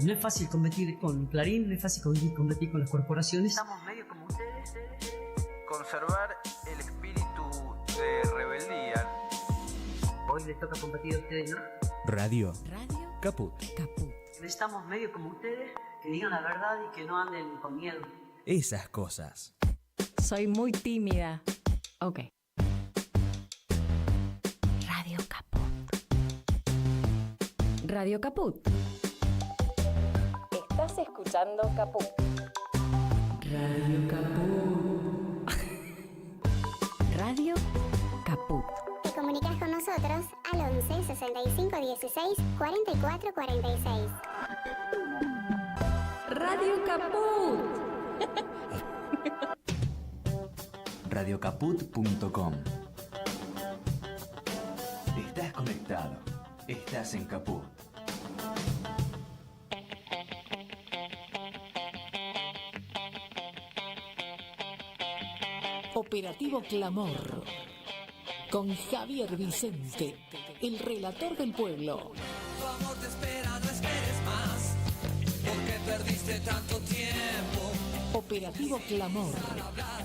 No es fácil competir con Clarín, no es fácil competir con las corporaciones. Estamos medio como ustedes. Conservar el espíritu de rebeldía. Hoy les toca competir a ustedes, ¿no? Radio Caput. Estamos medio como ustedes, que digan la verdad y que no anden con miedo. Esas cosas. Soy muy tímida. Ok. Radio Caput. Radio Caput. Estás escuchando Caput. Radio Caput. Radio Caput. Te comunicas con nosotros al 11 65 16 44 46. Radio Caput. Radiocaput.com. Estás conectado. Estás en Caput. Operativo Clamor. Con Javier Vicente, el relator del pueblo. Tu amor te espera, no esperes más, porque perdiste tanto tiempo. Operativo Clamor.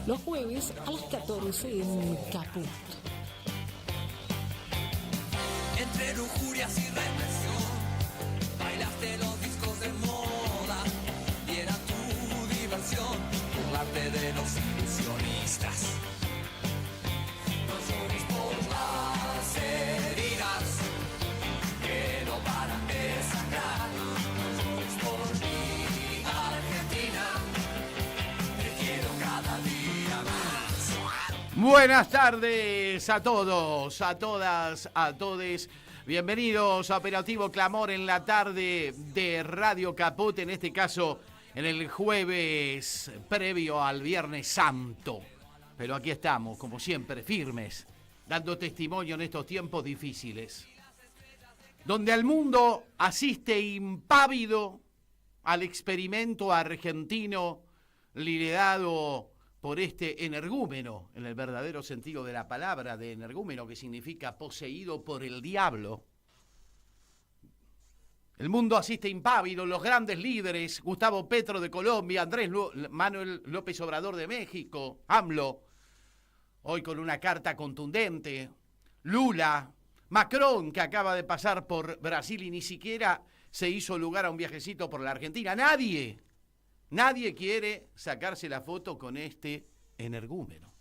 Los jueves a las 14 en Caput. Entre lujurias y represión, bailaste los discos de moda y era tu diversión burlarte de los ilusionistas. No llores por las heridas que no paran de sangrar. No llores por mi Argentina, te quiero cada día más. Buenas tardes a todos, a todas, a todes. Bienvenidos a Operativo Clamor en la tarde de Radio Caput, en este caso en el jueves previo al Viernes Santo. Pero aquí estamos, como siempre, firmes, dando testimonio en estos tiempos difíciles, donde el mundo asiste impávido al experimento argentino liderado por este energúmeno, en el verdadero sentido de la palabra de energúmeno, que significa poseído por el diablo. El mundo asiste impávido, los grandes líderes, Gustavo Petro de Colombia, Manuel López Obrador de México, AMLO, hoy con una carta contundente, Lula, Macron, que acaba de pasar por Brasil y ni siquiera se hizo lugar a un viajecito por la Argentina. Nadie quiere sacarse la foto con este energúmeno.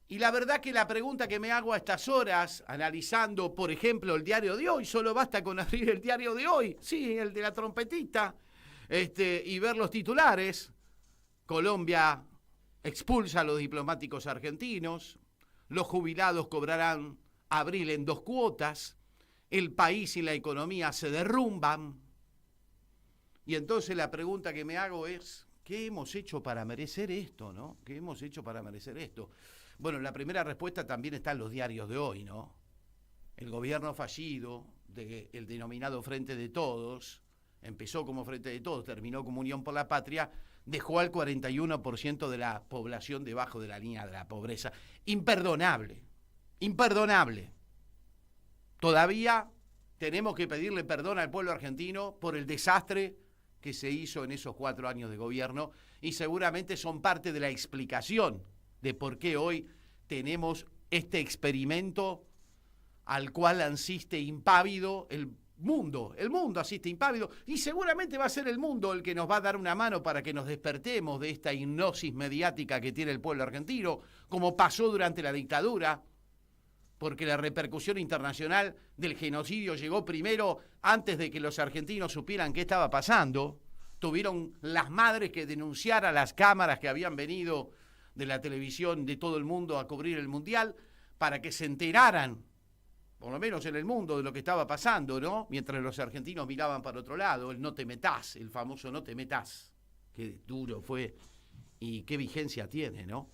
Y la verdad que la pregunta que me hago a estas horas, analizando, por ejemplo, el diario de hoy, solo basta con abrir el diario de hoy, sí, el de la trompetita, y ver los titulares. Colombia expulsa a los diplomáticos argentinos, los jubilados cobrarán abril en 2 cuotas, el país y la economía se derrumban. Y entonces la pregunta que me hago es, ¿qué hemos hecho para merecer esto, no? ¿Qué hemos hecho para merecer esto? Bueno, la primera respuesta también está en los diarios de hoy, ¿no? El gobierno fallido del denominado Frente de Todos, empezó como Frente de Todos, terminó como Unión por la Patria, dejó al 41% de la población debajo de la línea de la pobreza. Imperdonable. Todavía tenemos que pedirle perdón al pueblo argentino por el desastre que se hizo en esos 4 años de gobierno y seguramente son parte de la explicación de por qué hoy tenemos este experimento al cual asiste impávido el mundo asiste impávido y seguramente va a ser el mundo el que nos va a dar una mano para que nos despertemos de esta hipnosis mediática que tiene el pueblo argentino, como pasó durante la dictadura, porque la repercusión internacional del genocidio llegó primero antes de que los argentinos supieran qué estaba pasando. Tuvieron las madres que denunciar a las cámaras que habían venido de la televisión de todo el mundo a cubrir el Mundial para que se enteraran, por lo menos en el mundo, de lo que estaba pasando, ¿no? Mientras los argentinos miraban para otro lado, el no te metás, el famoso no te metás. Qué duro fue y qué vigencia tiene, ¿no?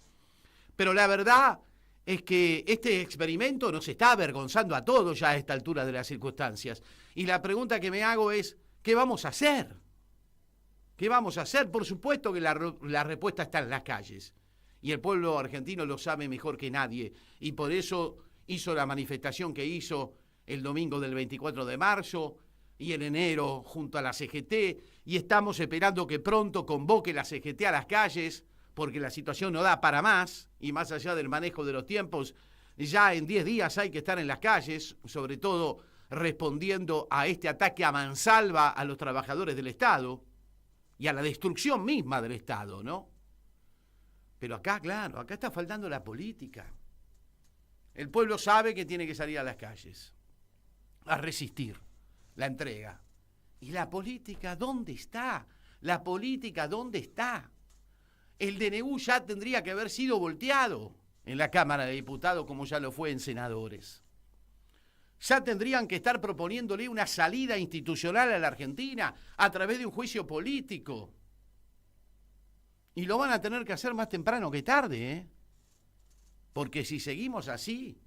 Pero la verdad es que este experimento nos está avergonzando a todos ya a esta altura de las circunstancias. Y la pregunta que me hago es, ¿qué vamos a hacer? ¿Qué vamos a hacer? Por supuesto que la respuesta está en las calles. Y el pueblo argentino lo sabe mejor que nadie. Y por eso hizo la manifestación que hizo el domingo del 24 de marzo, y en enero junto a la CGT, y estamos esperando que pronto convoque la CGT a las calles, porque la situación no da para más, y más allá del manejo de los tiempos, ya en 10 días hay que estar en las calles, sobre todo respondiendo a este ataque a mansalva a los trabajadores del Estado y a la destrucción misma del Estado, ¿no? Pero acá, claro, acá está faltando la política. El pueblo sabe que tiene que salir a las calles, a resistir la entrega. ¿Y la política dónde está? ¿La política dónde está? El DNU ya tendría que haber sido volteado en la Cámara de Diputados como ya lo fue en senadores. Ya tendrían que estar proponiéndole una salida institucional a la Argentina a través de un juicio político. Y lo van a tener que hacer más temprano que tarde, ¿eh? Porque si seguimos así,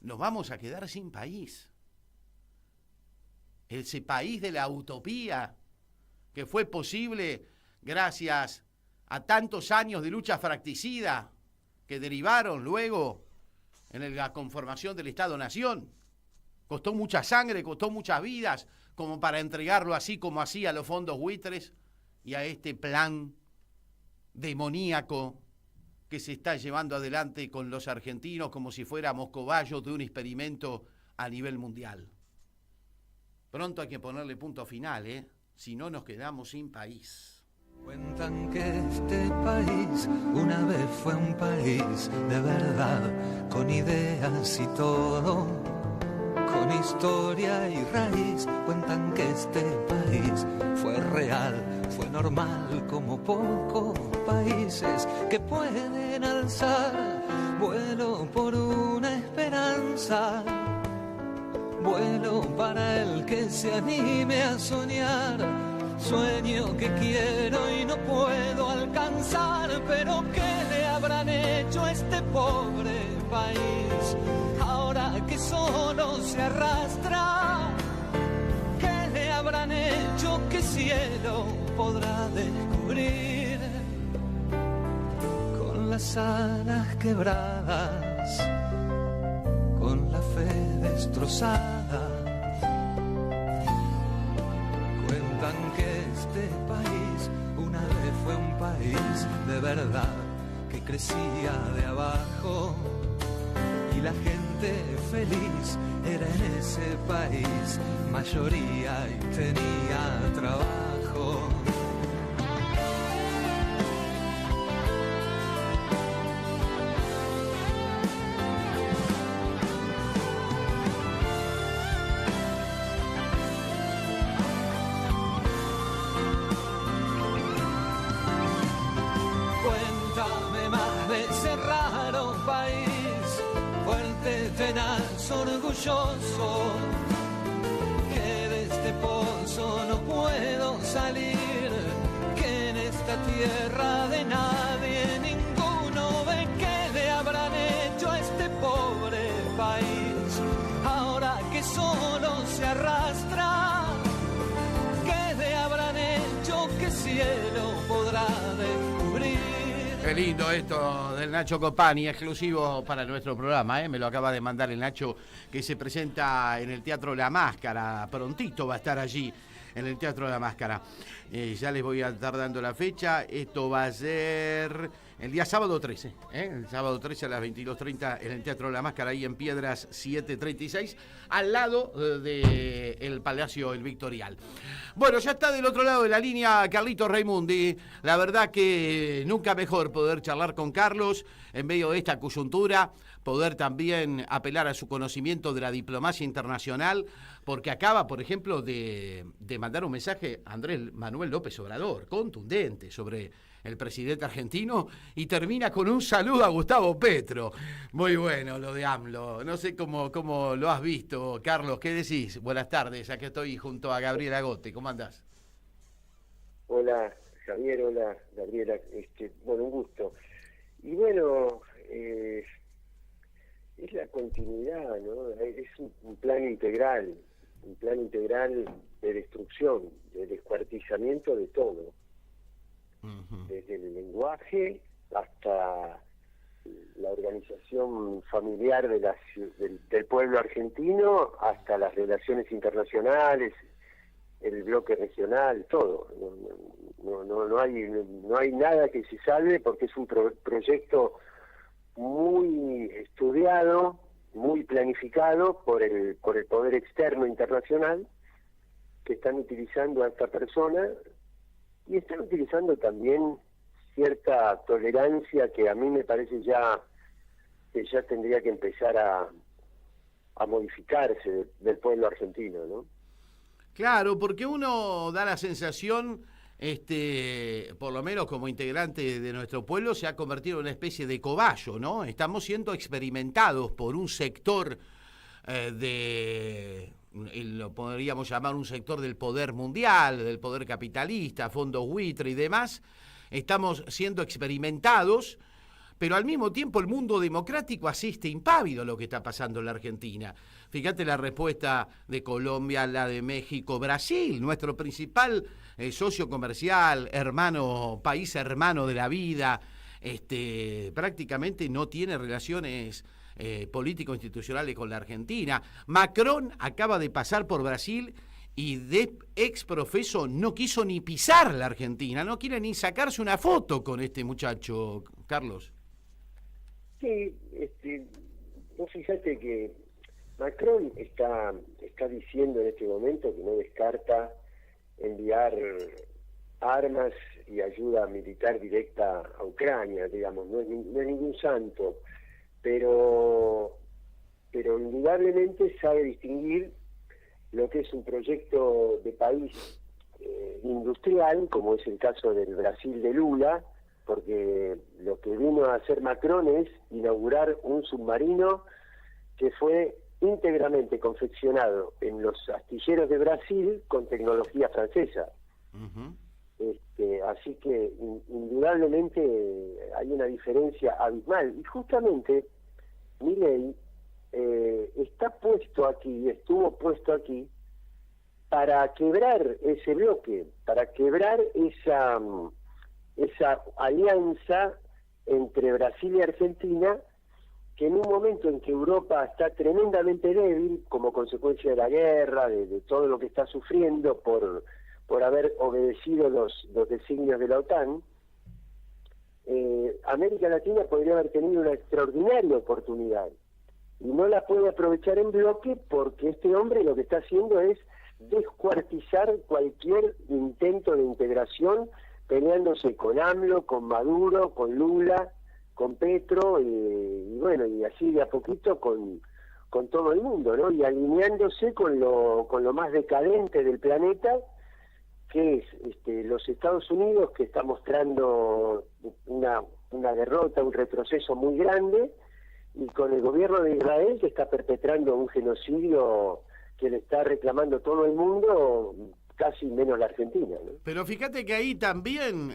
nos vamos a quedar sin país. Ese país de la utopía que fue posible gracias a tantos años de lucha fratricida que derivaron luego en la conformación del Estado-Nación. Costó mucha sangre, costó muchas vidas, como para entregarlo así como así a los fondos buitres y a este plan demoníaco que se está llevando adelante con los argentinos como si fuéramos cobayos de un experimento a nivel mundial. Pronto hay que ponerle punto final, ¿eh? Si no nos quedamos sin país. Cuentan que este país una vez fue un país de verdad, con ideas y todo, con historia y raíz. Cuentan que este país fue real, fue normal, como pocos países que pueden alzar vuelo por una esperanza, vuelo para el que se anime a soñar. Sueño que quiero y no puedo alcanzar, pero ¿qué le habrán hecho a este pobre país? Ahora que solo se arrastra, ¿qué le habrán hecho? ¿Qué cielo podrá descubrir? Con las alas quebradas, con la fe destrozada. Cuentan que este país una vez fue un país de verdad, que crecía de abajo y la gente feliz era en ese país mayoría y tenía trabajo. Tenaz, orgulloso, que de este pozo no puedo salir, que en esta tierra de nadie ninguno ve. ¿Qué le habrán hecho a este pobre país? Ahora que solo se arrastra, ¿qué le habrán hecho? ¿Qué cielo podrá descubrir? Qué lindo esto del Nacho Copani, exclusivo para nuestro programa, ¿eh? Me lo acaba de mandar el Nacho, que se presenta en el Teatro La Máscara. Prontito va a estar allí en el Teatro La Máscara. Ya les voy a estar dando la fecha. Esto va a ser el día sábado 13, el sábado 13 a las 22:30 en el Teatro La Máscara, ahí en Piedras 736, al lado del Palacio El Victorial. Bueno, ya está del otro lado de la línea Carlitos Raimundi. La verdad que nunca mejor poder charlar con Carlos en medio de esta coyuntura, poder también apelar a su conocimiento de la diplomacia internacional, porque acaba, por ejemplo, de mandar un mensaje a Andrés Manuel López Obrador, contundente, sobre el presidente argentino, y termina con un saludo a Gustavo Petro. Muy bueno lo de AMLO. No sé cómo lo has visto, Carlos. ¿Qué decís? Buenas tardes, aquí estoy junto a Gabriela Gote. ¿Cómo andás? Hola, Javier. Hola, Gabriela. Bueno, un gusto. Y bueno, es la continuidad, ¿no? Es un plan integral de destrucción, de descuartizamiento de todo. Desde el lenguaje hasta la organización familiar del pueblo argentino, hasta las relaciones internacionales, el bloque regional, todo. No hay nada que se salve porque es un proyecto muy estudiado, muy planificado por el poder externo internacional, que están utilizando a esta persona y están utilizando también cierta tolerancia que a mí me parece que ya tendría que empezar a modificarse del pueblo argentino, ¿no? Claro, porque uno da la sensación, por lo menos como integrante de nuestro pueblo, se ha convertido en una especie de cobayo, ¿no? Estamos siendo experimentados por un sector lo podríamos llamar un sector del poder mundial, del poder capitalista, fondos buitre y demás. Estamos siendo experimentados, pero al mismo tiempo el mundo democrático asiste impávido a lo que está pasando en la Argentina. Fíjate la respuesta de Colombia, la de México, Brasil, nuestro principal socio comercial, país hermano de la vida, prácticamente no tiene relaciones político-institucionales con la Argentina. Macron acaba de pasar por Brasil y de exprofeso no quiso ni pisar la Argentina, no quiere ni sacarse una foto con este muchacho, Carlos. Sí, vos fíjate que Macron está diciendo en este momento que no descarta enviar armas y ayuda militar directa a Ucrania, digamos, no es ningún santo, pero indudablemente sabe distinguir lo que es un proyecto de país industrial, como es el caso del Brasil de Lula, porque lo que vino a hacer Macron es inaugurar un submarino que fue íntegramente confeccionado en los astilleros de Brasil con tecnología francesa. Uh-huh. Así que indudablemente hay una diferencia abismal. Y justamente Milei estuvo puesto aquí para quebrar ese bloque, para quebrar esa alianza entre Brasil y Argentina, que en un momento en que Europa está tremendamente débil como consecuencia de la guerra, de todo lo que está sufriendo por haber obedecido los designios de la OTAN, América Latina podría haber tenido una extraordinaria oportunidad y no la puede aprovechar en bloque porque este hombre lo que está haciendo es descuartizar cualquier intento de integración, peleándose con AMLO, con Maduro, con Lula, con Petro, y bueno, y así de a poquito con todo el mundo, ¿no? Y alineándose con lo más decadente del planeta, que es los Estados Unidos, que está mostrando una derrota, un retroceso muy grande, y con el gobierno de Israel, que está perpetrando un genocidio que le está reclamando todo el mundo, casi menos la Argentina, ¿no? Pero fíjate que ahí también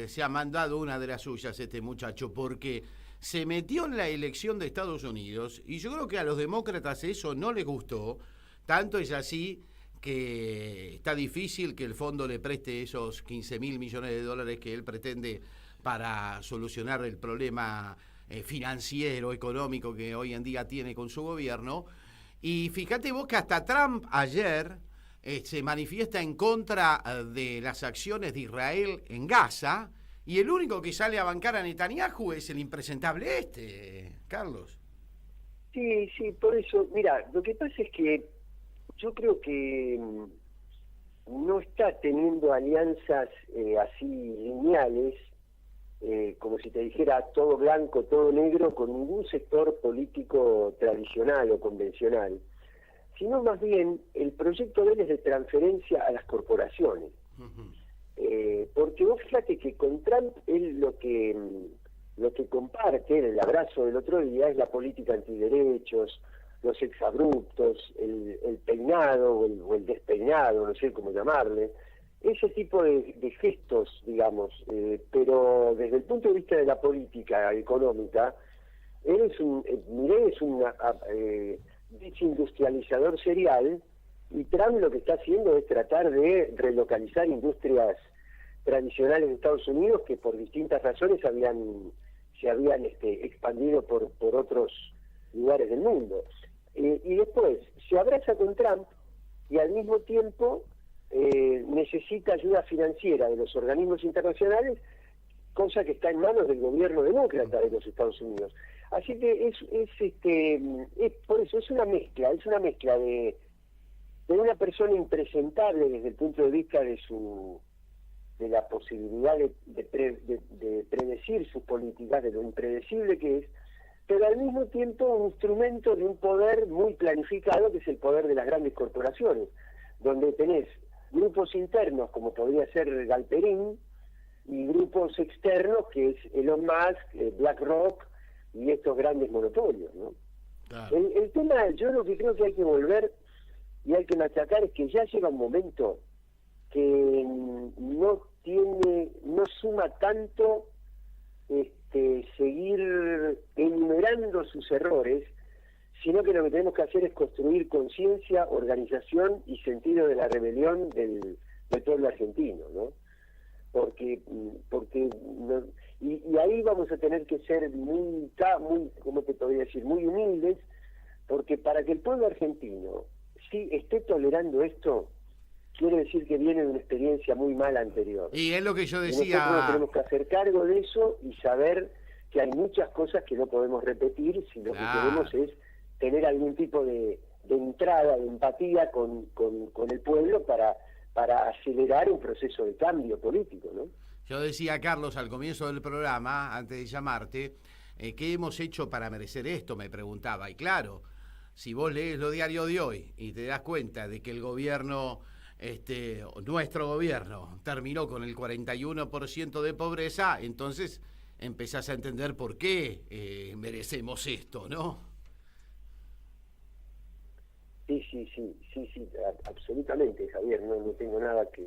se ha mandado una de las suyas este muchacho, porque se metió en la elección de Estados Unidos, y yo creo que a los demócratas eso no les gustó, tanto es así que está difícil que el fondo le preste esos 15.000 millones de dólares que él pretende para solucionar el problema financiero, económico que hoy en día tiene con su gobierno. Y fíjate vos que hasta Trump ayer se manifiesta en contra de las acciones de Israel en Gaza, y el único que sale a bancar a Netanyahu es el impresentable Carlos. Sí, por eso, mira, lo que pasa es que yo creo que no está teniendo alianzas así lineales, como si te dijera todo blanco, todo negro, con ningún sector político tradicional o convencional, sino más bien el proyecto de él es de transferencia a las corporaciones. Uh-huh. Porque vos fíjate que con Trump él lo que comparte en el abrazo del otro día es la política antiderechos, los exabruptos, el peinado o el despeinado, no sé cómo llamarle, ese tipo de gestos, digamos, pero desde el punto de vista de la política económica, Milei es un desindustrializador serial, y Trump lo que está haciendo es tratar de relocalizar industrias tradicionales de Estados Unidos que por distintas razones se habían expandido por otros lugares del mundo. Y después se abraza con Trump y al mismo tiempo necesita ayuda financiera de los organismos internacionales, cosa que está en manos del gobierno demócrata de los Estados Unidos. Así que es por eso es una mezcla de una persona impresentable desde el punto de vista de la posibilidad de predecir sus políticas, de lo impredecible que es, pero al mismo tiempo un instrumento de un poder muy planificado, que es el poder de las grandes corporaciones, donde tenés grupos internos, como podría ser Galperín, y grupos externos, que es Elon Musk, BlackRock, y estos grandes monopolios, ¿no? Claro. El tema, yo lo que creo que hay que volver y hay que machacar es que ya llega un momento que no suma tanto seguir enumerando sus errores, sino que lo que tenemos que hacer es construir conciencia, organización y sentido de la rebelión del pueblo argentino, ¿no? Porque y ahí vamos a tener que ser muy, ¿cómo te podría decir?, muy humildes, porque para que el pueblo argentino sí esté tolerando esto, quiere decir que viene de una experiencia muy mala anterior. Y es lo que yo decía. Y nosotros nos tenemos que hacer cargo de eso y saber que hay muchas cosas que no podemos repetir, si lo que queremos es tener algún tipo de entrada, de empatía con el pueblo para acelerar un proceso de cambio político, ¿no? Yo decía, Carlos, al comienzo del programa, antes de llamarte, ¿qué hemos hecho para merecer esto? Me preguntaba. Y claro, si vos lees lo diario de hoy y te das cuenta de que el gobierno, nuestro gobierno, terminó con el 41% de pobreza, entonces empezás a entender por qué merecemos esto, ¿no? Sí, absolutamente, Javier, no tengo nada que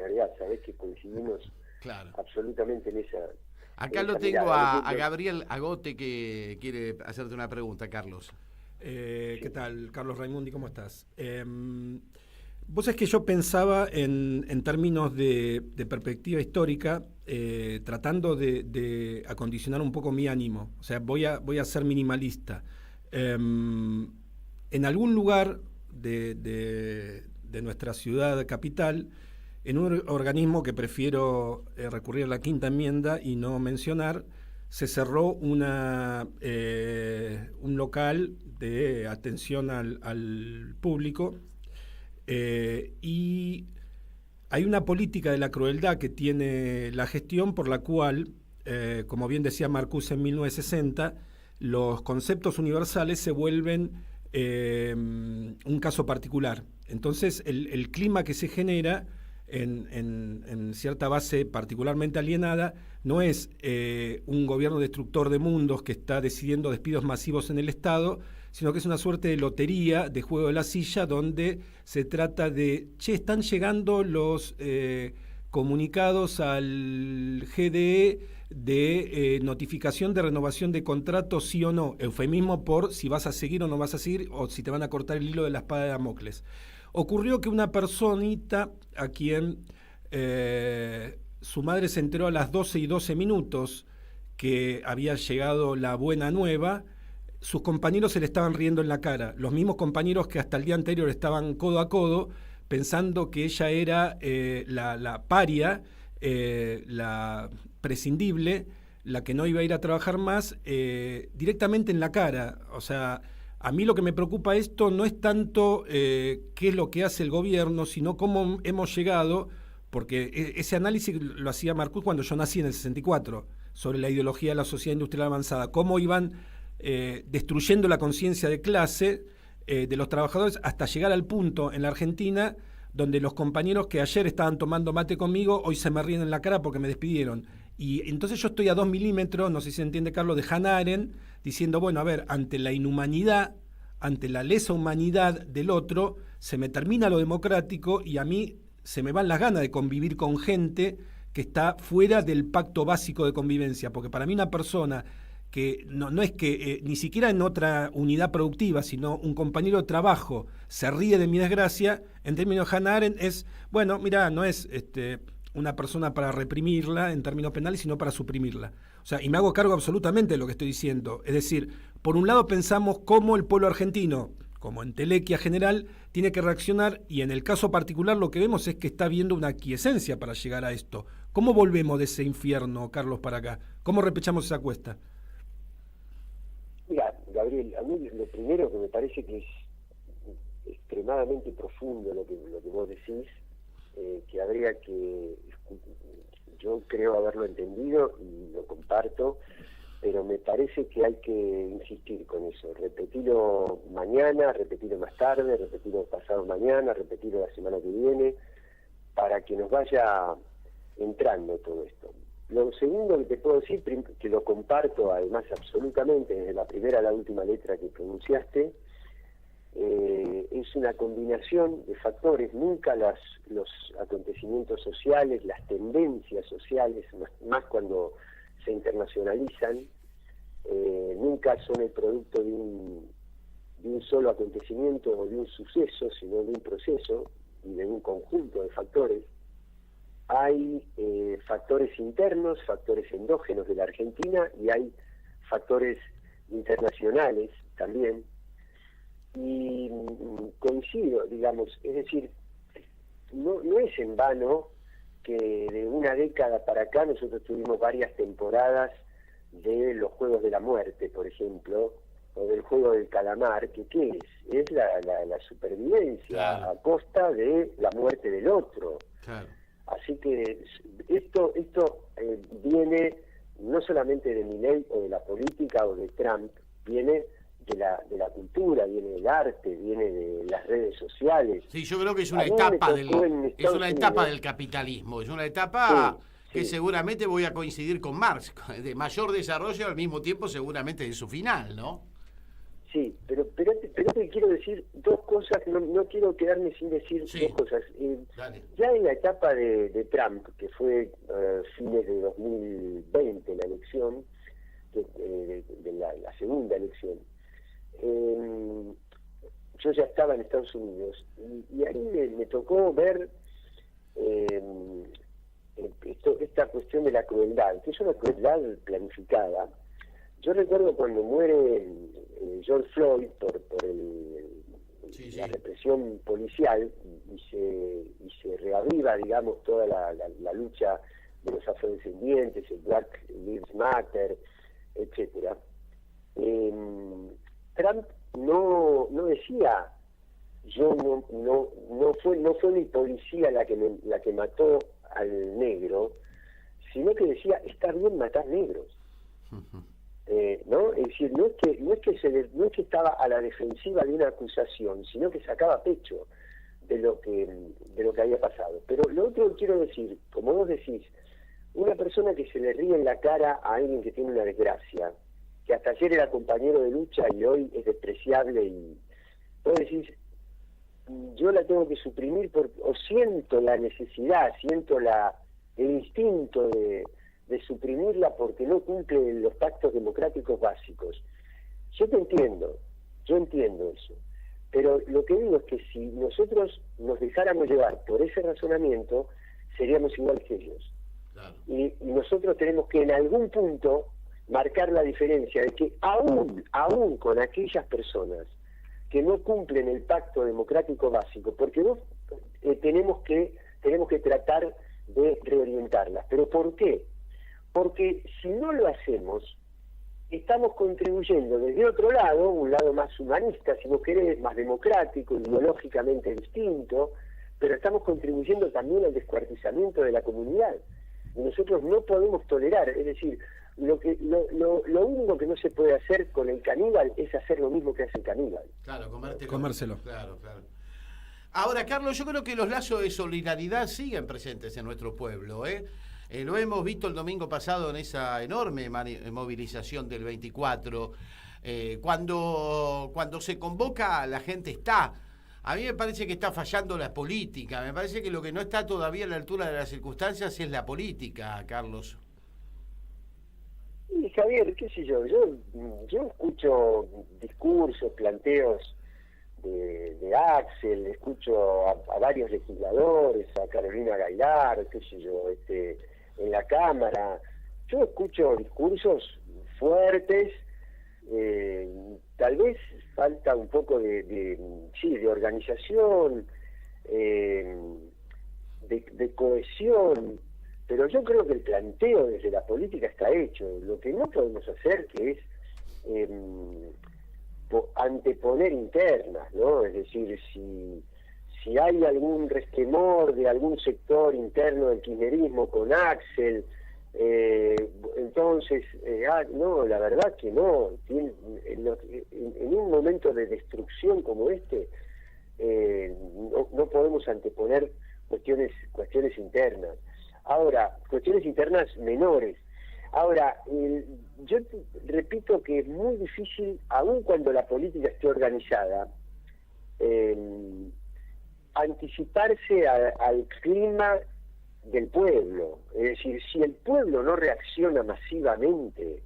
agregar, sabés que coincidimos absolutamente en esa. Acá lo tengo a Gabriel Agote, que quiere hacerte una pregunta, Carlos. ¿Qué tal, Carlos Raimundi? ¿Cómo estás? Vos sabés que yo pensaba en términos de perspectiva histórica, tratando de acondicionar un poco mi ánimo. O sea, voy a ser minimalista. En algún lugar de nuestra ciudad capital, en un organismo que prefiero recurrir a la quinta enmienda y no mencionar, se cerró un local de atención al público, y hay una política de la crueldad que tiene la gestión por la cual, como bien decía Marcuse en 1960, los conceptos universales se vuelven un caso particular. Entonces el clima que se genera en cierta base particularmente alienada no es un gobierno destructor de mundos que está decidiendo despidos masivos en el Estado, sino que es una suerte de lotería, de juego de la silla, donde se trata de, están llegando los comunicados al GDE de notificación de renovación de contrato, sí o no, eufemismo por si vas a seguir o no vas a seguir, o si te van a cortar el hilo de la espada de Damocles. Ocurrió que una personita a quien su madre se enteró a las 12:12 que había llegado la buena nueva, sus compañeros se le estaban riendo en la cara, los mismos compañeros que hasta el día anterior estaban codo a codo, pensando que ella era la paria, la prescindible, la que no iba a ir a trabajar más, directamente en la cara. O sea, a mí lo que me preocupa esto no es tanto qué es lo que hace el gobierno, sino cómo hemos llegado, porque ese análisis lo hacía Marcuse cuando yo nací en el 64, sobre la ideología de la sociedad industrial avanzada, cómo iban destruyendo la conciencia de clase de los trabajadores hasta llegar al punto en la Argentina donde los compañeros que ayer estaban tomando mate conmigo, hoy se me ríen en la cara porque me despidieron. Y entonces yo estoy a 2 milímetros, no sé si se entiende, Carlos, de Hannah Arendt, diciendo, bueno, a ver, ante la inhumanidad, ante la lesa humanidad del otro, se me termina lo democrático y a mí se me van las ganas de convivir con gente que está fuera del pacto básico de convivencia, porque para mí una persona que no es que ni siquiera en otra unidad productiva, sino un compañero de trabajo se ríe de mi desgracia, en términos de Hannah Arendt es, bueno, mira, no es una persona para reprimirla en términos penales, sino para suprimirla. O sea, y me hago cargo absolutamente de lo que estoy diciendo. Es decir, por un lado pensamos cómo el pueblo argentino, como entelequia general, tiene que reaccionar, y en el caso particular lo que vemos es que está habiendo una aquiescencia para llegar a esto. ¿Cómo volvemos de ese infierno, Carlos, para acá? ¿Cómo repechamos esa cuesta? Mira, Gabriel, a mí lo primero que me parece que es extremadamente profundo lo que vos decís, que habría que, yo creo haberlo entendido y lo comparto, pero me parece que hay que insistir con eso, repetirlo mañana, repetirlo más tarde, repetirlo pasado mañana, repetirlo la semana que viene, para que nos vaya entrando todo esto. Lo segundo que te puedo decir, que lo comparto además absolutamente, desde la primera a la última letra que pronunciaste, es una combinación de factores. Nunca los acontecimientos sociales, las tendencias sociales, más cuando se internacionalizan, nunca son el producto de un solo acontecimiento o de un suceso, sino de un proceso y de un conjunto de factores. Hay factores internos, factores endógenos de la Argentina, y hay factores internacionales también. Y coincido, digamos, es decir, no es en vano que de una década para acá nosotros tuvimos varias temporadas de los Juegos de la Muerte, por ejemplo, o del Juego del Calamar, que ¿qué es? Es la supervivencia, claro, a costa de la muerte del otro. Claro. Así que esto viene no solamente de Milei o de la política o de Trump, viene de la cultura, viene del arte, viene de las redes sociales. Sí, yo creo que es una etapa del capitalismo, es una etapa que seguramente voy a coincidir con Marx, de mayor desarrollo al mismo tiempo seguramente de su final, ¿no? Sí, pero te quiero decir dos cosas, no quiero quedarme sin decir dos cosas. Ya en la etapa de Trump, que fue fines de 2020, la elección, de la segunda elección, yo ya estaba en Estados Unidos y ahí me tocó ver esta cuestión de la crueldad, que es una crueldad planificada. Yo recuerdo cuando muere George Floyd por la represión policial y se reaviva, digamos, toda la lucha de los afrodescendientes, el Black Lives Matter, etcétera. Trump no decía no fue mi policía la que mató al negro, sino que decía está bien matar negros. ¿No? Es decir, no es que estaba a la defensiva de una acusación, sino que sacaba pecho de lo que había pasado. Pero lo otro que quiero decir, como vos decís, una persona que se le ríe en la cara a alguien que tiene una desgracia, que hasta ayer era compañero de lucha y hoy es despreciable, y vos decís, yo la tengo que suprimir o siento la necesidad, siento el instinto de suprimirla porque no cumple los pactos democráticos básicos. Yo entiendo eso, pero lo que digo es que si nosotros nos dejáramos llevar por ese razonamiento, seríamos igual que ellos. Claro. Y nosotros tenemos que en algún punto marcar la diferencia de que aún con aquellas personas que no cumplen el pacto democrático básico, porque tenemos que tratar de reorientarlas. ¿Pero por qué? Porque si no lo hacemos, estamos contribuyendo desde otro lado, un lado más humanista, si vos querés, más democrático, ideológicamente distinto, pero estamos contribuyendo también al descuartizamiento de la comunidad. Y nosotros no podemos tolerar, es decir, lo único que no se puede hacer con el caníbal es hacer lo mismo que hace el caníbal. Claro, comérselo. Claro. Ahora, Carlos, yo creo que los lazos de solidaridad siguen presentes en nuestro pueblo, lo hemos visto el domingo pasado en esa enorme movilización del 24. Cuando se convoca, la gente está. A mí me parece que está fallando la política. Me parece que lo que no está todavía a la altura de las circunstancias es la política, Carlos. Y Javier, qué sé yo escucho discursos, planteos de Axel, escucho a varios legisladores, a Carolina Gailar, qué sé yo, en la Cámara. Yo escucho discursos fuertes, tal vez falta un poco de organización, de cohesión, pero yo creo que el planteo desde la política está hecho. Lo que no podemos hacer que es anteponer internas, ¿no? Es decir, si hay algún resquemor de algún sector interno del kirchnerismo con Axel, entonces, no, la verdad que no. En un momento de destrucción como este, no podemos anteponer cuestiones internas. Ahora, cuestiones internas menores. Ahora, yo repito que es muy difícil, aun cuando la política esté organizada, anticiparse al clima del pueblo. Es decir, si el pueblo no reacciona masivamente,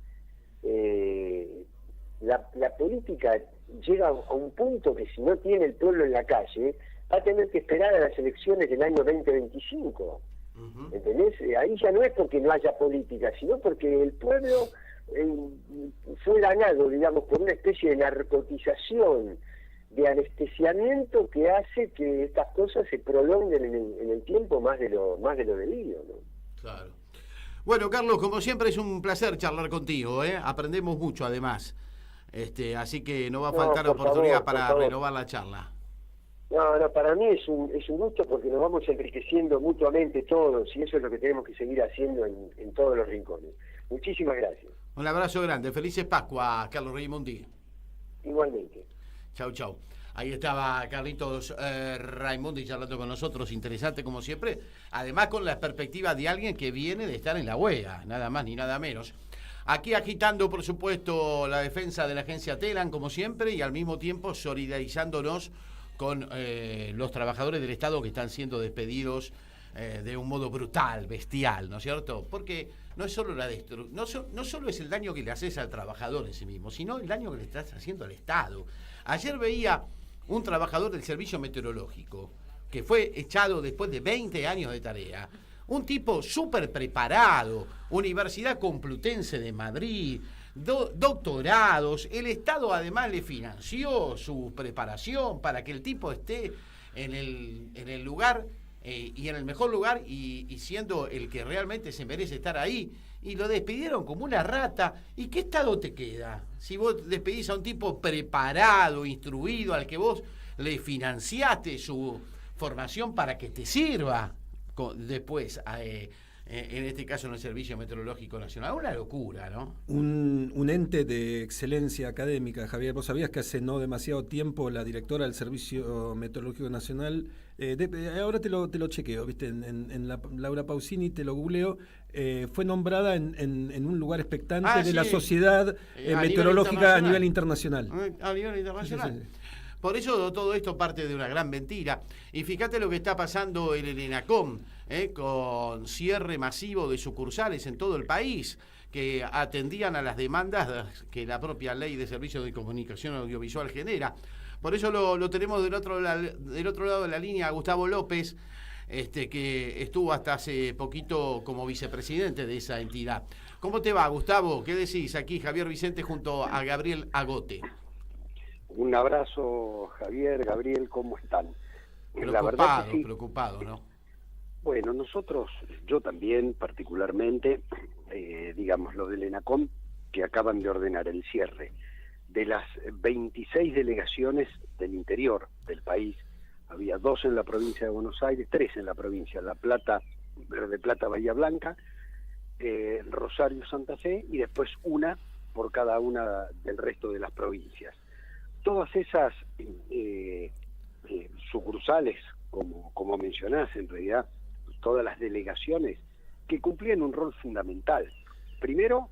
la política llega a un punto que si no tiene el pueblo en la calle, va a tener que esperar a las elecciones del año 2025. ¿Entendés? Ahí ya no es porque no haya política, sino porque el pueblo fue ganado, digamos, por una especie de narcotización, de anestesiamiento que hace que estas cosas se prolonguen en el tiempo más de lo debido, ¿no? Claro. Bueno, Carlos, como siempre es un placer charlar contigo, ¿eh? Aprendemos mucho además. Así que no va a faltar oportunidad para renovar la charla. No, para mí es un gusto porque nos vamos enriqueciendo mutuamente todos y eso es lo que tenemos que seguir haciendo en todos los rincones. Muchísimas gracias. Un abrazo grande. Felices Pascua, Carlos Raimondi. Igualmente. Chau, chau. Ahí estaba Carlitos Raimondi charlando con nosotros, interesante como siempre, además con la perspectiva de alguien que viene de estar en la UEA, nada más ni nada menos. Aquí agitando, por supuesto, la defensa de la agencia Telam, como siempre, y al mismo tiempo solidarizándonos con los trabajadores del Estado que están siendo despedidos de un modo brutal, bestial, ¿no es cierto? Porque no es solo no solo es el daño que le haces al trabajador en sí mismo, sino el daño que le estás haciendo al Estado. Ayer veía un trabajador del servicio meteorológico que fue echado después de 20 años de tarea, un tipo súper preparado, Universidad Complutense de Madrid, doctorados, el Estado además le financió su preparación para que el tipo esté en el lugar y en el mejor lugar y siendo el que realmente se merece estar ahí, y lo despidieron como una rata. ¿Y qué Estado te queda? Si vos despedís a un tipo preparado, instruido, al que vos le financiaste su formación para que te sirva después, en este caso en el Servicio Meteorológico Nacional. Una locura, ¿no? Un ente de excelencia académica, Javier. Vos sabías que hace no demasiado tiempo la directora del Servicio Meteorológico Nacional, ahora te lo chequeo, ¿viste? En Laura Pausini, te lo googleo, fue nombrada en un lugar expectante de la Sociedad Meteorológica a nivel internacional. A nivel internacional. Sí. Por eso todo esto parte de una gran mentira. Y fíjate lo que está pasando en el ENACOM, con cierre masivo de sucursales en todo el país, que atendían a las demandas que la propia ley de servicios de comunicación audiovisual genera. Por eso lo tenemos del otro lado de la línea a Gustavo López, que estuvo hasta hace poquito como vicepresidente de esa entidad. ¿Cómo te va, Gustavo? ¿Qué decís? Aquí Javier Vicente junto a Gabriel Agote. Un abrazo, Javier, Gabriel, ¿cómo están? La verdad que sí. Preocupado, ¿no? Bueno, nosotros, yo también particularmente, digamos, lo del ENACOM, que acaban de ordenar el cierre de las 26 delegaciones del interior del país. Había 2 en la provincia de Buenos Aires, 3 en la provincia, La Plata, Río de Plata, Bahía Blanca, Rosario, Santa Fe, y después una por cada una del resto de las provincias. Todas esas sucursales, como mencionás, en realidad, todas las delegaciones que cumplían un rol fundamental. Primero,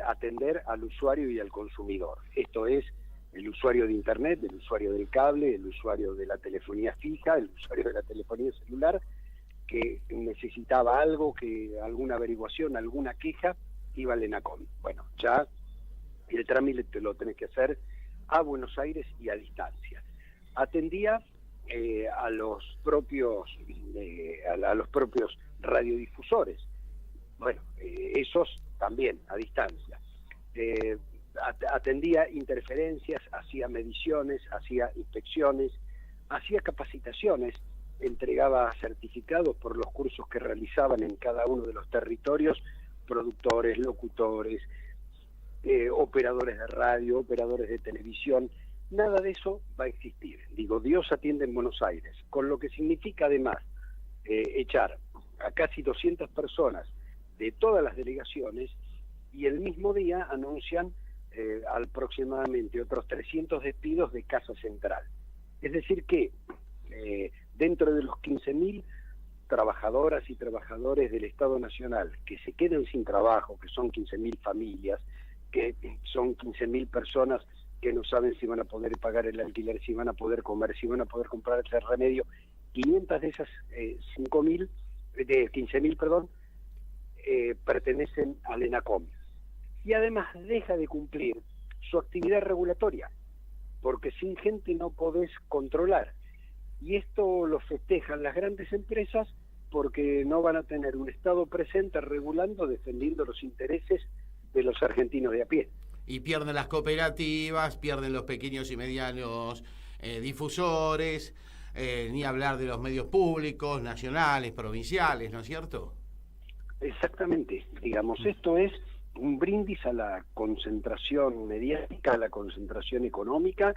atender al usuario y al consumidor. Esto es el usuario de Internet, el usuario del cable, el usuario de la telefonía fija, el usuario de la telefonía celular, que necesitaba algo, alguna averiguación, alguna queja, iba al ENACOM. Bueno, ya el trámite lo tenés que hacer a Buenos Aires y a distancia. Atendía a los propios radiodifusores. Bueno, esos también a distancia. atendía interferencias, hacía mediciones, hacía inspecciones, hacía capacitaciones, entregaba certificados por los cursos que realizaban en cada uno de los territorios, productores, locutores, operadores de radio, operadores de televisión. Nada de eso va a existir. Digo, Dios atiende en Buenos Aires, con lo que significa además echar a casi 200 personas de todas las delegaciones, y el mismo día anuncian aproximadamente otros 300 despidos de Casa Central. Es decir que dentro de los 15.000 trabajadoras y trabajadores del Estado Nacional que se quedan sin trabajo, que son 15.000 familias, que son 15.000 personas que no saben si van a poder pagar el alquiler, si van a poder comer, si van a poder comprar ese remedio, 500 de esas 15.000, perdón, pertenecen al ENACOM. Y además deja de cumplir su actividad regulatoria, porque sin gente no podés controlar. Y esto lo festejan las grandes empresas porque no van a tener un Estado presente regulando, defendiendo los intereses de los argentinos de a pie. Y pierden las cooperativas, pierden los pequeños y medianos difusores, ni hablar de los medios públicos, nacionales, provinciales, ¿no es cierto? Exactamente. Digamos, esto es un brindis a la concentración mediática, a la concentración económica,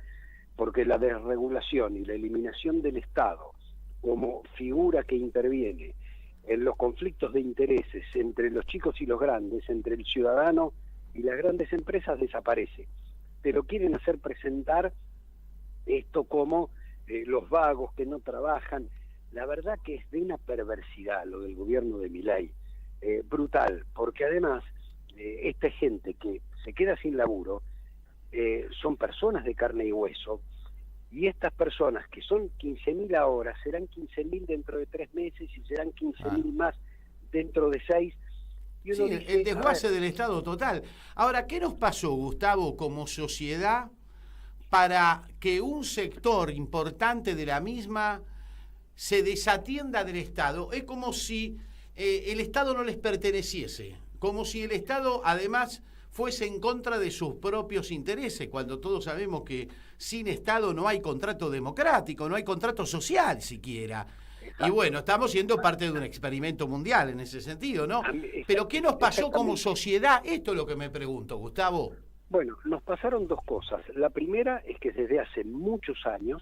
porque la desregulación y la eliminación del Estado como figura que interviene en los conflictos de intereses entre los chicos y los grandes, entre el ciudadano y las grandes empresas, desaparece. Pero quieren hacer presentar esto como los vagos que no trabajan. La verdad que es de una perversidad lo del gobierno de Milei, brutal, porque además esta gente que se queda sin laburo son personas de carne y hueso, y estas personas que son 15.000 ahora serán 15.000 dentro de 3 meses y serán 15.000 más dentro de 6. Y uno dice, el desguace del Estado total. Ahora, ¿qué nos pasó, Gustavo, como sociedad para que un sector importante de la misma se desatienda del Estado? Es como si el Estado no les perteneciese, como si el Estado además fuese en contra de sus propios intereses, cuando todos sabemos que sin Estado no hay contrato democrático, no hay contrato social siquiera. Y bueno, estamos siendo parte de un experimento mundial en ese sentido, ¿no? Pero ¿qué nos pasó como sociedad? Esto es lo que me pregunto, Gustavo. Bueno, nos pasaron dos cosas. La primera es que desde hace muchos años,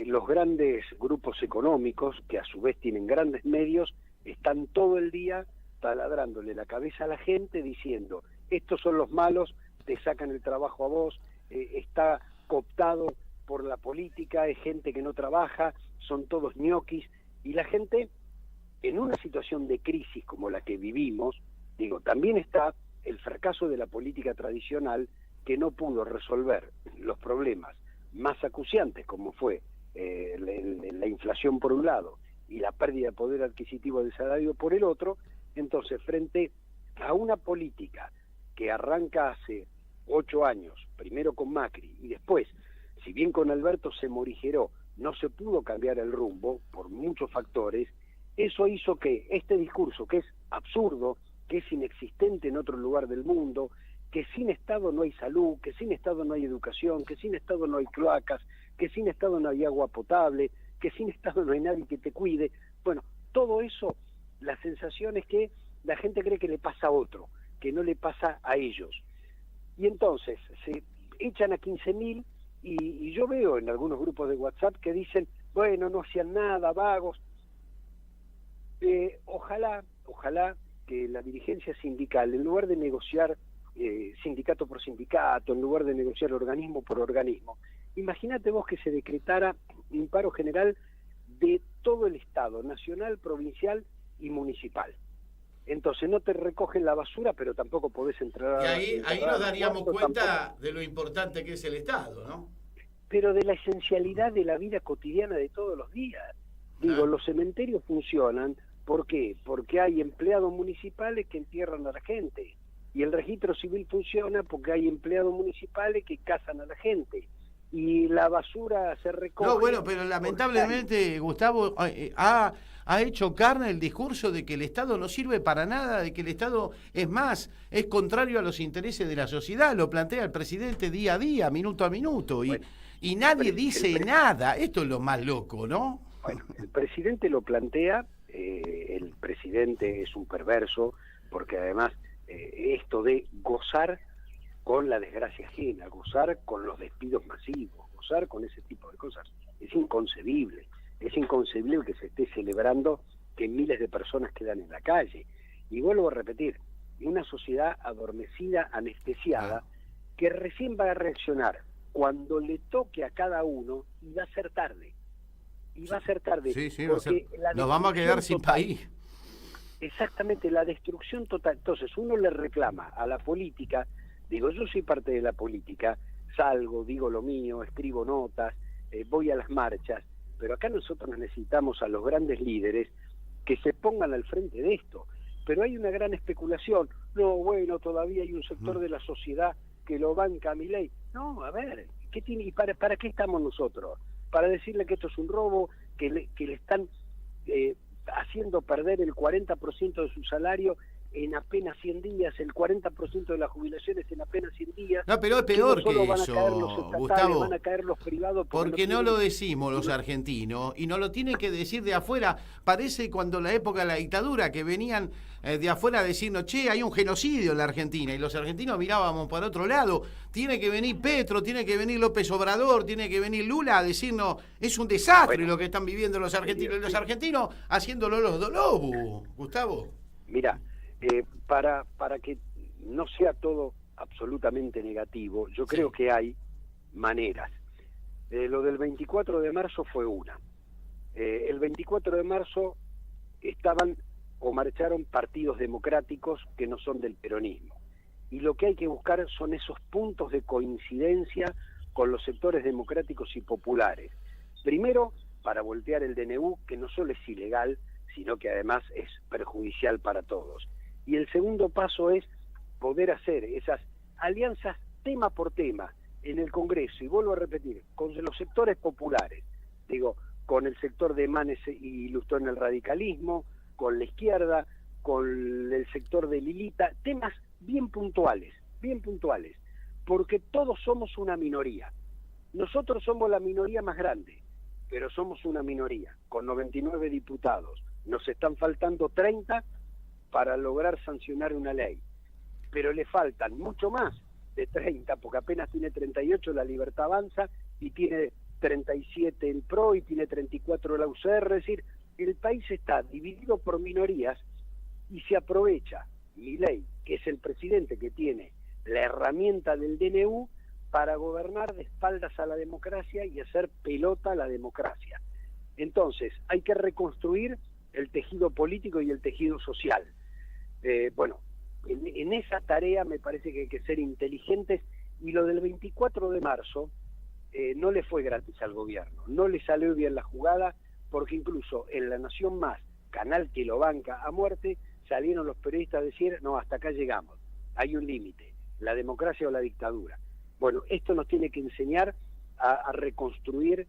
los grandes grupos económicos, que a su vez tienen grandes medios, están todo el día taladrándole la cabeza a la gente diciendo, estos son los malos, te sacan el trabajo a vos, está cooptado por la política, es gente que no trabaja, son todos ñoquis, y la gente, en una situación de crisis como la que vivimos, digo, también está el fracaso de la política tradicional, que no pudo resolver los problemas más acuciantes, como fue la inflación por un lado y la pérdida de poder adquisitivo del salario por el otro. Entonces, frente a una política que arranca hace 8 años, primero con Macri y después, si bien con Alberto se morigeró, no se pudo cambiar el rumbo por muchos factores, eso hizo que este discurso, que es absurdo, que es inexistente en otro lugar del mundo, que sin Estado no hay salud, que sin Estado no hay educación, que sin Estado no hay cloacas, que sin Estado no hay agua potable, que sin Estado no hay nadie que te cuide. Bueno, todo eso, la sensación es que la gente cree que le pasa a otro, que no le pasa a ellos. Y entonces se echan a 15.000 y yo veo en algunos grupos de WhatsApp que dicen, bueno, no hacían nada, vagos. Ojalá que la dirigencia sindical, en lugar de negociar sindicato por sindicato, en lugar de negociar organismo por organismo, imagínate vos que se decretara un paro general de todo el Estado, nacional, provincial y municipal. Entonces no te recogen la basura, pero tampoco podés entrar a... Y ahí nos daríamos cuenta de lo importante que es el Estado, ¿no? Pero de la esencialidad de la vida cotidiana de todos los días. Digo, los cementerios funcionan, ¿por qué? Porque hay empleados municipales que entierran a la gente. Y el registro civil funciona porque hay empleados municipales que cazan a la gente. Y la basura se recoge... No, bueno, pero lamentablemente, Gustavo, ha hecho carne el discurso de que el Estado no sirve para nada, de que el Estado es más, es contrario a los intereses de la sociedad. Lo plantea el presidente día a día, minuto a minuto, y nadie dice nada. Esto es lo más loco, ¿no? Bueno, el presidente lo plantea, el presidente es un perverso, porque además esto de gozar con la desgracia ajena, gozar con los despidos masivos, gozar con ese tipo de cosas, es inconcebible que se esté celebrando que miles de personas quedan en la calle. Y vuelvo a repetir, una sociedad adormecida, anestesiada, que recién va a reaccionar cuando le toque a cada uno, y va a ser tarde. Y va a ser tarde. Sí, porque nos vamos a quedar sin país. Exactamente, la destrucción total. Entonces uno le reclama a la política, digo, yo soy parte de la política, salgo, digo lo mío, escribo notas, voy a las marchas, pero acá nosotros necesitamos a los grandes líderes que se pongan al frente de esto. Pero hay una gran especulación. No, bueno, todavía hay un sector de la sociedad que lo banca a Milei. No, a ver, ¿qué tiene? ¿Y para qué estamos nosotros? Para decirle que esto es un robo, que le están haciendo perder el 40% de su salario en apenas 100 días, el 40% de las jubilaciones en apenas 100 días. No, pero es peor que van a eso, caer los estatales, Gustavo. Van a caer los privados. Porque no lo decimos los argentinos, y no lo tienen que decir de afuera. Parece cuando en la época de la dictadura, que venían de afuera a decirnos, che, hay un genocidio en la Argentina, y los argentinos mirábamos para otro lado. Tiene que venir Petro, tiene que venir López Obrador, tiene que venir Lula a decirnos, es un desastre lo que están viviendo los argentinos, y los argentinos haciéndolo los dolobos, Gustavo. Mira, para que no sea todo absolutamente negativo, yo creo que hay maneras. Lo del 24 de marzo fue una. El 24 de marzo estaban o marcharon partidos democráticos que no son del peronismo. Y lo que hay que buscar son esos puntos de coincidencia con los sectores democráticos y populares. Primero, para voltear el DNU, que no solo es ilegal, sino que además es perjudicial para todos. Y el segundo paso es poder hacer esas alianzas tema por tema en el Congreso, y vuelvo a repetir, con los sectores populares, digo, con el sector de Manes y Lustó en el radicalismo, con la izquierda, con el sector de Lilita, temas bien puntuales, porque todos somos una minoría. Nosotros somos la minoría más grande, pero somos una minoría, con 99 diputados. Nos están faltando 30 para lograr sancionar una ley, pero le faltan mucho más de 30, porque apenas tiene 38 la Libertad Avanza, y tiene 37 el PRO, y tiene 34 la UCR. Es decir, el país está dividido por minorías, y se aprovecha Milei, que es el presidente que tiene la herramienta del DNU, para gobernar de espaldas a la democracia y hacer pelota a la democracia. Entonces, hay que reconstruir el tejido político y el tejido social. Bueno, en esa tarea me parece que hay que ser inteligentes, y lo del 24 de marzo no le fue gratis al gobierno, no le salió bien la jugada, porque incluso en La Nación Más, canal que lo banca a muerte, salieron los periodistas a decir, no, hasta acá llegamos, hay un límite, la democracia o la dictadura. Bueno, esto nos tiene que enseñar a reconstruir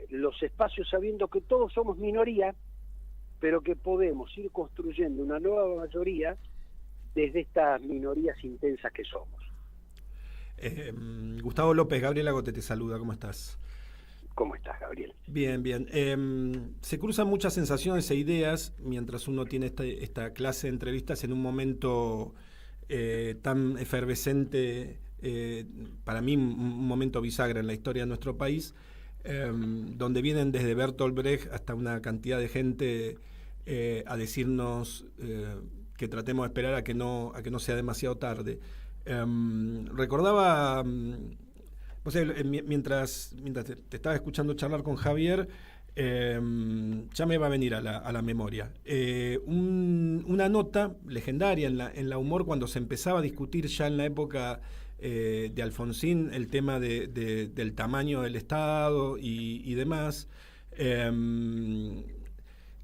los espacios, sabiendo que todos somos minoría, pero que podemos ir construyendo una nueva mayoría desde estas minorías intensas que somos. Gustavo López, Gabriel Agote te saluda, ¿cómo estás? ¿Cómo estás, Gabriel? Bien, bien. Se cruzan muchas sensaciones e ideas mientras uno tiene esta clase de entrevistas en un momento tan efervescente, para mí un momento bisagra en la historia de nuestro país, donde vienen desde Bertolt Brecht hasta una cantidad de gente a decirnos que tratemos de esperar a que no sea demasiado tarde. Recordaba, mientras te estaba escuchando charlar con Javier, ya me va a venir a la memoria una nota legendaria en la Humor, cuando se empezaba a discutir ya en la época de Alfonsín el tema del tamaño del Estado y demás,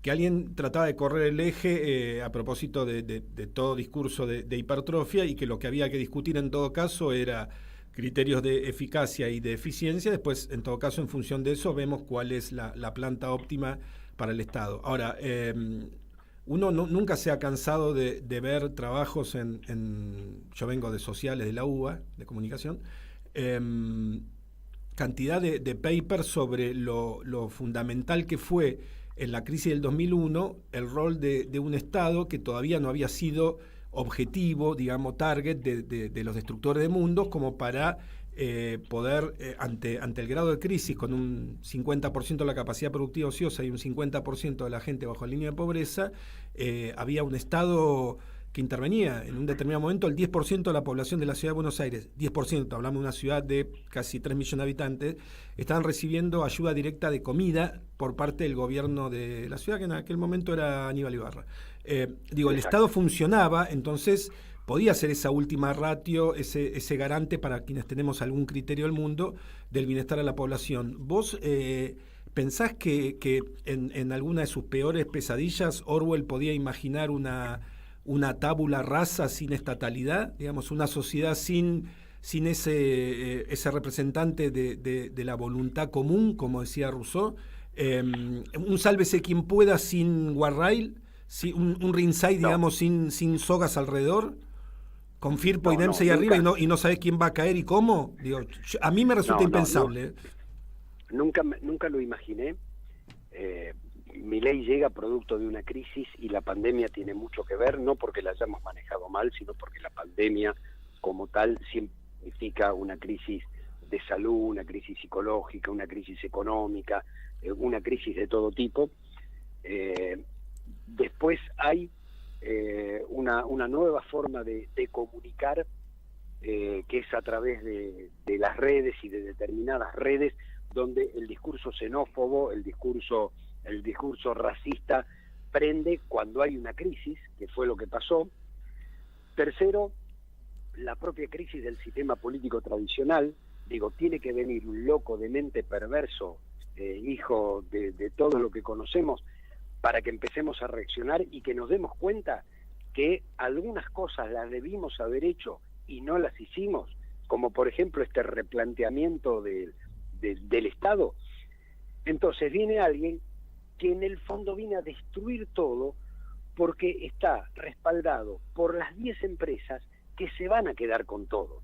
que alguien trataba de correr el eje a propósito de todo discurso de hipertrofia, y que lo que había que discutir en todo caso era criterios de eficacia y de eficiencia. Después, en todo caso, en función de eso, vemos cuál es la planta óptima para el Estado. Ahora, uno nunca se ha cansado de ver trabajos yo vengo de sociales de la UBA, de comunicación, cantidad de papers sobre lo fundamental que fue en la crisis del 2001 el rol de un Estado que todavía no había sido objetivo, digamos, target de los destructores de mundos, como para poder, ante el grado de crisis, con un 50% de la capacidad productiva ociosa y un 50% de la gente bajo la línea de pobreza, había un Estado que intervenía. En un determinado momento, el 10% de la población de la ciudad de Buenos Aires, 10%, hablamos de una ciudad de casi 3 millones de habitantes, estaban recibiendo ayuda directa de comida por parte del gobierno de la ciudad, que en aquel momento era Aníbal Ibarra. El Estado funcionaba, entonces podía ser esa última ratio, ese garante para quienes tenemos algún criterio del mundo del bienestar de la población. ¿Vos pensás que en alguna de sus peores pesadillas Orwell podía imaginar una tábula rasa sin estatalidad, digamos, una sociedad sin ese representante de la voluntad común, como decía Rousseau, un sálvese quien pueda sin guarrail, un ringside, digamos, sin sogas alrededor, con Firpo y Dempsey arriba y no sabés quién va a caer y cómo? Digo, a mí me resulta impensable. Nunca lo imaginé. Milei llega producto de una crisis y la pandemia tiene mucho que ver, no porque la hayamos manejado mal, sino porque la pandemia como tal significa una crisis de salud, una crisis psicológica, una crisis económica, una crisis de todo tipo. Después hay una nueva forma de comunicar, que es a través de las redes y de determinadas redes, donde el discurso xenófobo, el discurso racista prende cuando hay una crisis, que fue lo que pasó. Tercero, la propia crisis del sistema político tradicional. Tiene que venir un loco de mente perverso, hijo de todo lo que conocemos, para que empecemos a reaccionar y que nos demos cuenta que algunas cosas las debimos haber hecho y no las hicimos, como por ejemplo este replanteamiento del Estado. Entonces viene alguien que en el fondo viene a destruir todo, porque está respaldado por las 10 empresas que se van a quedar con todo.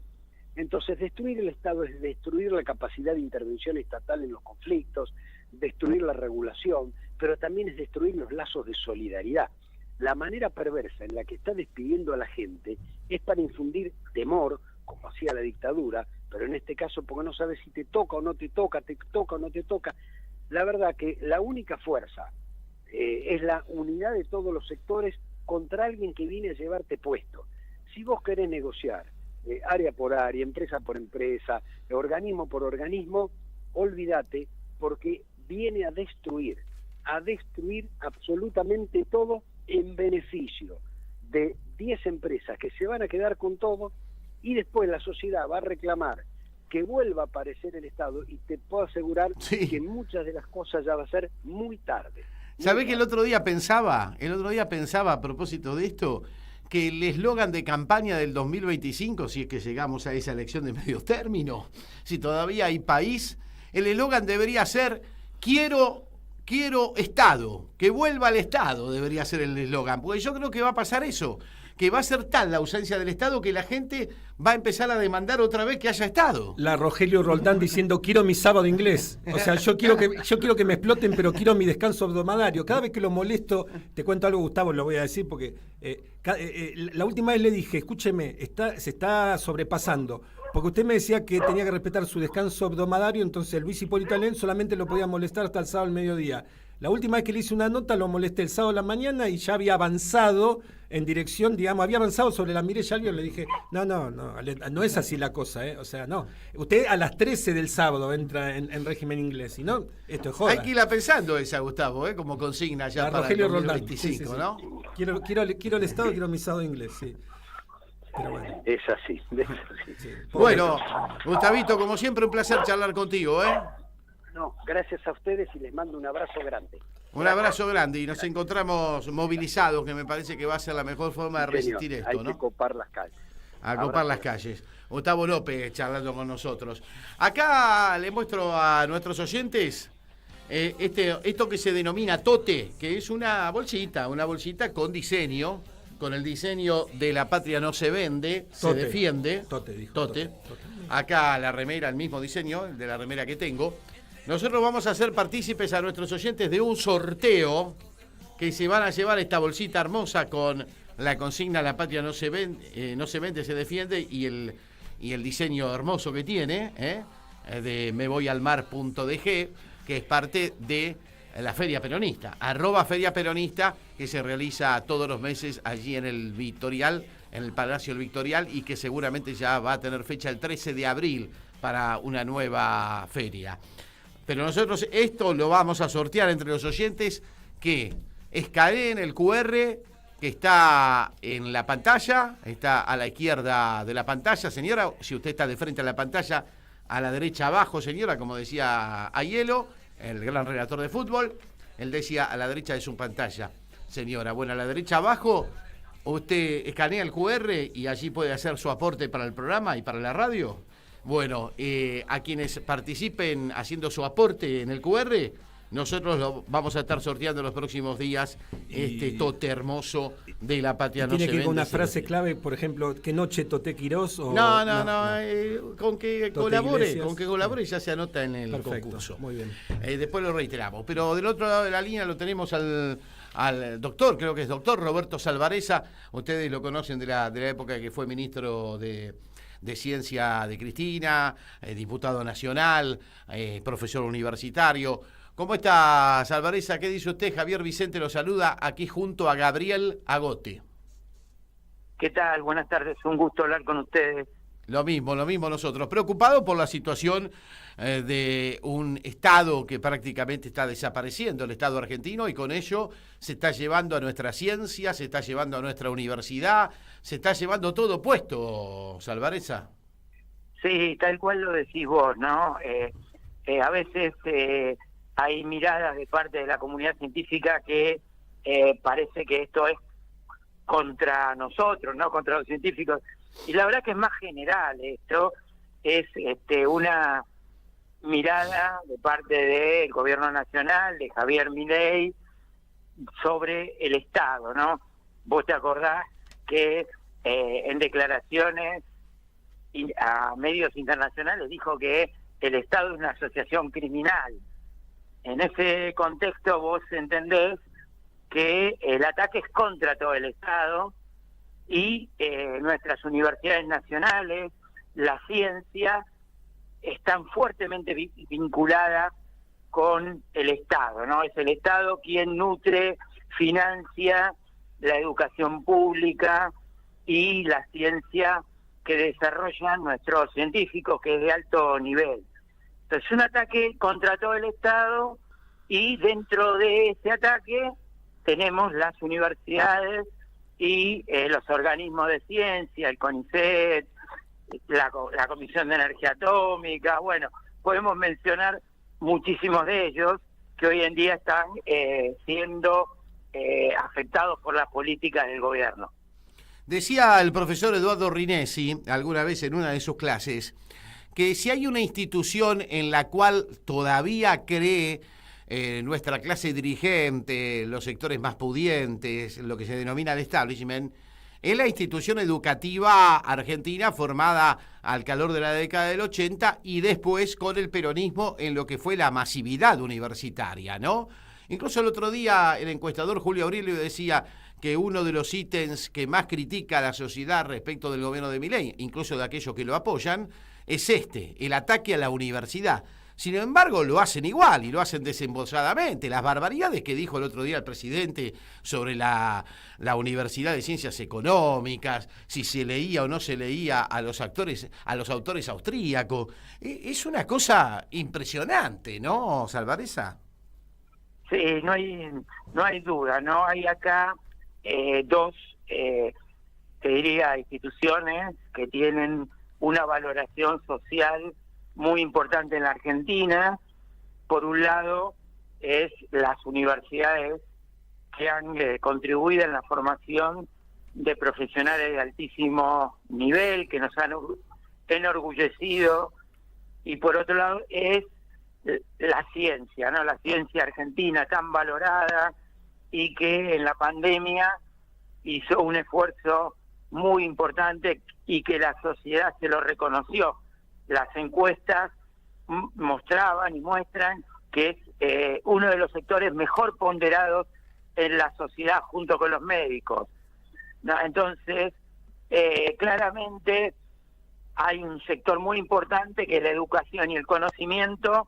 Entonces destruir el Estado es destruir la capacidad de intervención estatal en los conflictos, destruir la regulación, pero también es destruir los lazos de solidaridad. La manera perversa en la que está despidiendo a la gente es para infundir temor, como hacía la dictadura, pero en este caso porque no sabes si te toca o no te toca, te toca o no te toca. La verdad que la única fuerza es la unidad de todos los sectores contra alguien que viene a llevarte puesto. Si vos querés negociar área por área, empresa por empresa, organismo por organismo, olvídate, porque viene a destruir absolutamente todo en beneficio de 10 empresas que se van a quedar con todo, y después la sociedad va a reclamar que vuelva a aparecer el Estado, y te puedo asegurar que muchas de las cosas ya va a ser muy tarde. ¿Sabés que el otro día pensaba a propósito de esto, que el eslogan de campaña del 2025, si es que llegamos a esa elección de medio término, si todavía hay país, el eslogan debería ser quiero Estado, que vuelva al Estado, debería ser el eslogan, porque yo creo que va a pasar eso, que va a ser tal la ausencia del Estado que la gente va a empezar a demandar otra vez que haya Estado. La Rogelio Roldán diciendo quiero mi sábado inglés. O sea, yo quiero que me exploten, pero quiero mi descanso abdomadario. Cada vez que lo molesto, te cuento algo, Gustavo, lo voy a decir porque la última vez le dije, escúcheme, se está sobrepasando. Porque usted me decía que tenía que respetar su descanso abdomadario, entonces Luis Hipólito Alén solamente lo podía molestar hasta el sábado al mediodía. La última vez que le hice una nota lo molesté el sábado a la mañana y ya había avanzado en dirección, digamos, había avanzado sobre la Mireya Albiol. Le dije, no es así la cosa, o sea, no. Usted a las 13 del sábado entra en régimen inglés, y no, esto es joda. Hay que irla pensando esa, Gustavo, como consigna ya para Rogelio el 2025, sí, ¿no? Quiero el Estado, quiero mi sábado inglés, sí. Pero bueno. Es así. Sí. Bueno, Gustavito, como siempre, un placer charlar contigo, No, gracias a ustedes y les mando un abrazo grande. Un abrazo grande, y nos encontramos movilizados, que me parece que va a ser la mejor forma de resistir esto, hay ¿no? que copar las calles. A copar las calles. Gustavo López charlando con nosotros. Acá le muestro a nuestros oyentes esto que se denomina Tote, que es una bolsita con diseño, con el diseño de La Patria no se vende, se defiende. Tote, dijo. Tote. Acá la remera, el mismo diseño, el de la remera que tengo. Nosotros vamos a hacer partícipes a nuestros oyentes de un sorteo que se van a llevar esta bolsita hermosa con la consigna La Patria no se vende, se defiende, y el diseño hermoso que tiene, de mevoyalmar.dg, que es parte de la Feria Peronista, @Feria Peronista, que se realiza todos los meses allí en el Victorial, en el Palacio del Victorial, y que seguramente ya va a tener fecha el 13 de abril para una nueva feria. Pero nosotros esto lo vamos a sortear entre los oyentes, que escaneen el QR que está en la pantalla, está a la izquierda de la pantalla, señora. Si usted está de frente a la pantalla, a la derecha abajo, señora, como decía Aiello, el gran relator de fútbol, él decía a la derecha de su pantalla, señora. Bueno, a la derecha abajo, usted escanea el QR y allí puede hacer su aporte para el programa y para la radio. Bueno, a quienes participen haciendo su aporte en el QR, nosotros lo vamos a estar sorteando los próximos días, este tote hermoso de La Patria no se vende. ¿Tiene que ir con una frase clave, por ejemplo, ¿qué noche Toté Quirós? O... No, con que colabore ya se anota en el concurso. Muy bien. Después lo reiteramos. Pero del otro lado de la línea lo tenemos al doctor, creo que es doctor Roberto Salvarezza. Ustedes lo conocen de la época que fue ministro de Ciencia de Cristina, diputado nacional, profesor universitario. ¿Cómo está, Salvarezza? ¿Qué dice usted? Javier Vicente lo saluda aquí junto a Gabriel Agote. ¿Qué tal? Buenas tardes, un gusto hablar con ustedes. Lo mismo nosotros. Preocupado por la situación de un Estado que prácticamente está desapareciendo, el Estado argentino, y con ello se está llevando a nuestra ciencia, se está llevando a nuestra universidad, se está llevando todo puesto, Salvarezza. Sí, tal cual lo decís vos, ¿no? A veces hay miradas de parte de la comunidad científica que parece que esto es contra nosotros, ¿no? Contra los científicos. Y la verdad que es más general esto, es una mirada de parte del gobierno nacional, de Javier Milei, sobre el Estado, ¿no? Vos te acordás que en declaraciones a medios internacionales dijo que el Estado es una asociación criminal. En ese contexto vos entendés que el ataque es contra todo el Estado y nuestras universidades nacionales, la ciencia, están fuertemente vinculadas con el Estado, ¿no? Es el Estado quien nutre, financia la educación pública y la ciencia que desarrollan nuestros científicos, que es de alto nivel. Entonces, un ataque contra todo el Estado, y dentro de ese ataque tenemos las universidades y los organismos de ciencia, el CONICET, la Comisión de Energía Atómica. Bueno, podemos mencionar muchísimos de ellos que hoy en día están siendo afectados por las políticas del gobierno. Decía el profesor Eduardo Rinesi alguna vez en una de sus clases que si hay una institución en la cual todavía cree nuestra clase dirigente, los sectores más pudientes, lo que se denomina el establishment, es la institución educativa argentina formada al calor de la década del 80 y después con el peronismo en lo que fue la masividad universitaria, ¿no? Incluso el otro día el encuestador Julio Aurelio decía que uno de los ítems que más critica a la sociedad respecto del gobierno de Milei, incluso de aquellos que lo apoyan, es el ataque a la universidad. Sin embargo, lo hacen igual y lo hacen desembolsadamente. Las barbaridades que dijo el otro día el presidente sobre la Universidad de Ciencias Económicas, si se leía o no se leía a los autores austríacos, es una cosa impresionante, ¿no, Salvarezza? Sí, no hay duda, ¿no? Hay acá dos, te diría, instituciones que tienen una valoración social muy importante en la Argentina. Por un lado, es las universidades que han contribuido en la formación de profesionales de altísimo nivel, que nos han enorgullecido, y por otro lado es la ciencia, ¿no? La ciencia argentina tan valorada y que en la pandemia hizo un esfuerzo muy importante y que la sociedad se lo reconoció. Las encuestas mostraban y muestran que es uno de los sectores mejor ponderados en la sociedad junto con los médicos, ¿no? Entonces, claramente hay un sector muy importante que la educación y el conocimiento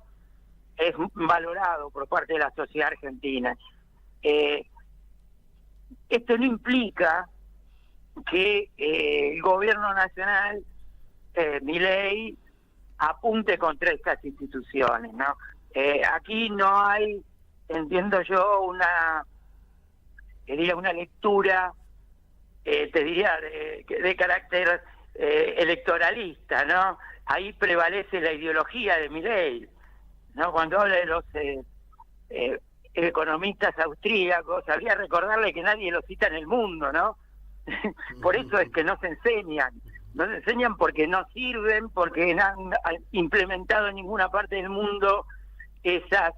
es valorado por parte de la sociedad argentina. Esto no implica que el gobierno nacional, Milei, apunte contra estas instituciones, ¿no? Aquí no hay, entiendo yo, una lectura, te diría, de carácter electoralista, ¿no? Ahí prevalece la ideología de Milei, ¿no? Cuando habla de los economistas austríacos, habría recordarle que nadie los cita en el mundo, ¿no? Por eso es que no se enseñan porque no sirven, porque no han implementado en ninguna parte del mundo esas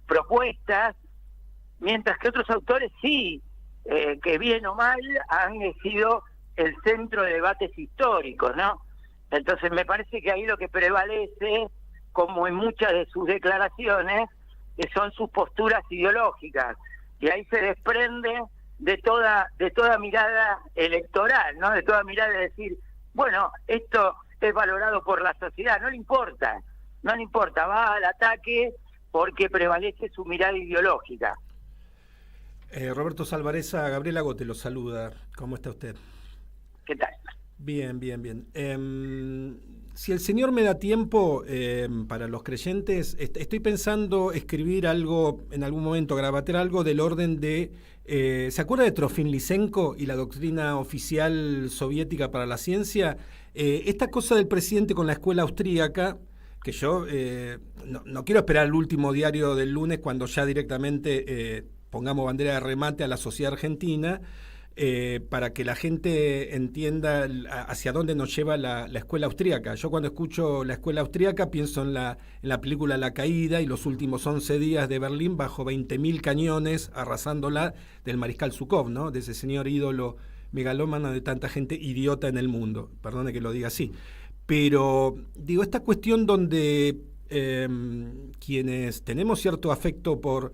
propuestas, mientras que otros autores sí, que bien o mal han sido el centro de debates históricos, ¿no? Entonces me parece que ahí lo que prevalece, como en muchas de sus declaraciones, son sus posturas ideológicas, y ahí se desprende de toda mirada electoral, ¿no? De toda mirada de decir, bueno, esto es valorado por la sociedad, no le importa, va al ataque porque prevalece su mirada ideológica. Roberto Salvarezza, Gabriela Gote lo saluda. ¿Cómo está usted? ¿Qué tal? Bien. Si el señor me da tiempo, para los creyentes, estoy pensando escribir algo, en algún momento grabater algo del orden de... ¿se acuerda de Trofim Lysenko y la doctrina oficial soviética para la ciencia? Esta cosa del presidente con la escuela austríaca, que yo no quiero esperar el último diario del lunes cuando ya directamente pongamos bandera de remate a la sociedad argentina, para que la gente entienda hacia dónde nos lleva la escuela austríaca. Yo cuando escucho la escuela austríaca pienso en la película La Caída y los últimos 11 días de Berlín bajo 20.000 cañones arrasándola, del mariscal Zhukov, ¿no? De ese señor ídolo megalómano de tanta gente idiota en el mundo. Perdone que lo diga así. Pero, digo, esta cuestión donde quienes tenemos cierto afecto por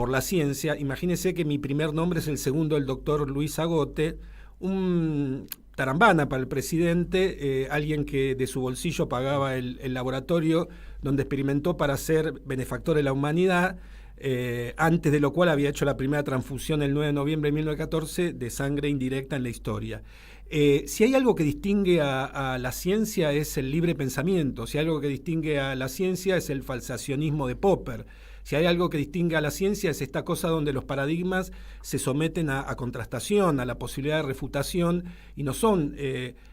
la ciencia, imagínense que mi primer nombre es el segundo del doctor Luis Agote, un tarambana para el presidente, alguien que de su bolsillo pagaba el laboratorio donde experimentó para ser benefactor de la humanidad, antes de lo cual había hecho la primera transfusión el 9 de noviembre de 1914 de sangre indirecta en la historia. Si hay algo que distingue a la ciencia es el libre pensamiento, si hay algo que distingue a la ciencia es el falsacionismo de Popper. Si hay algo que distingue a la ciencia es esta cosa donde los paradigmas se someten a contrastación, a la posibilidad de refutación, y no son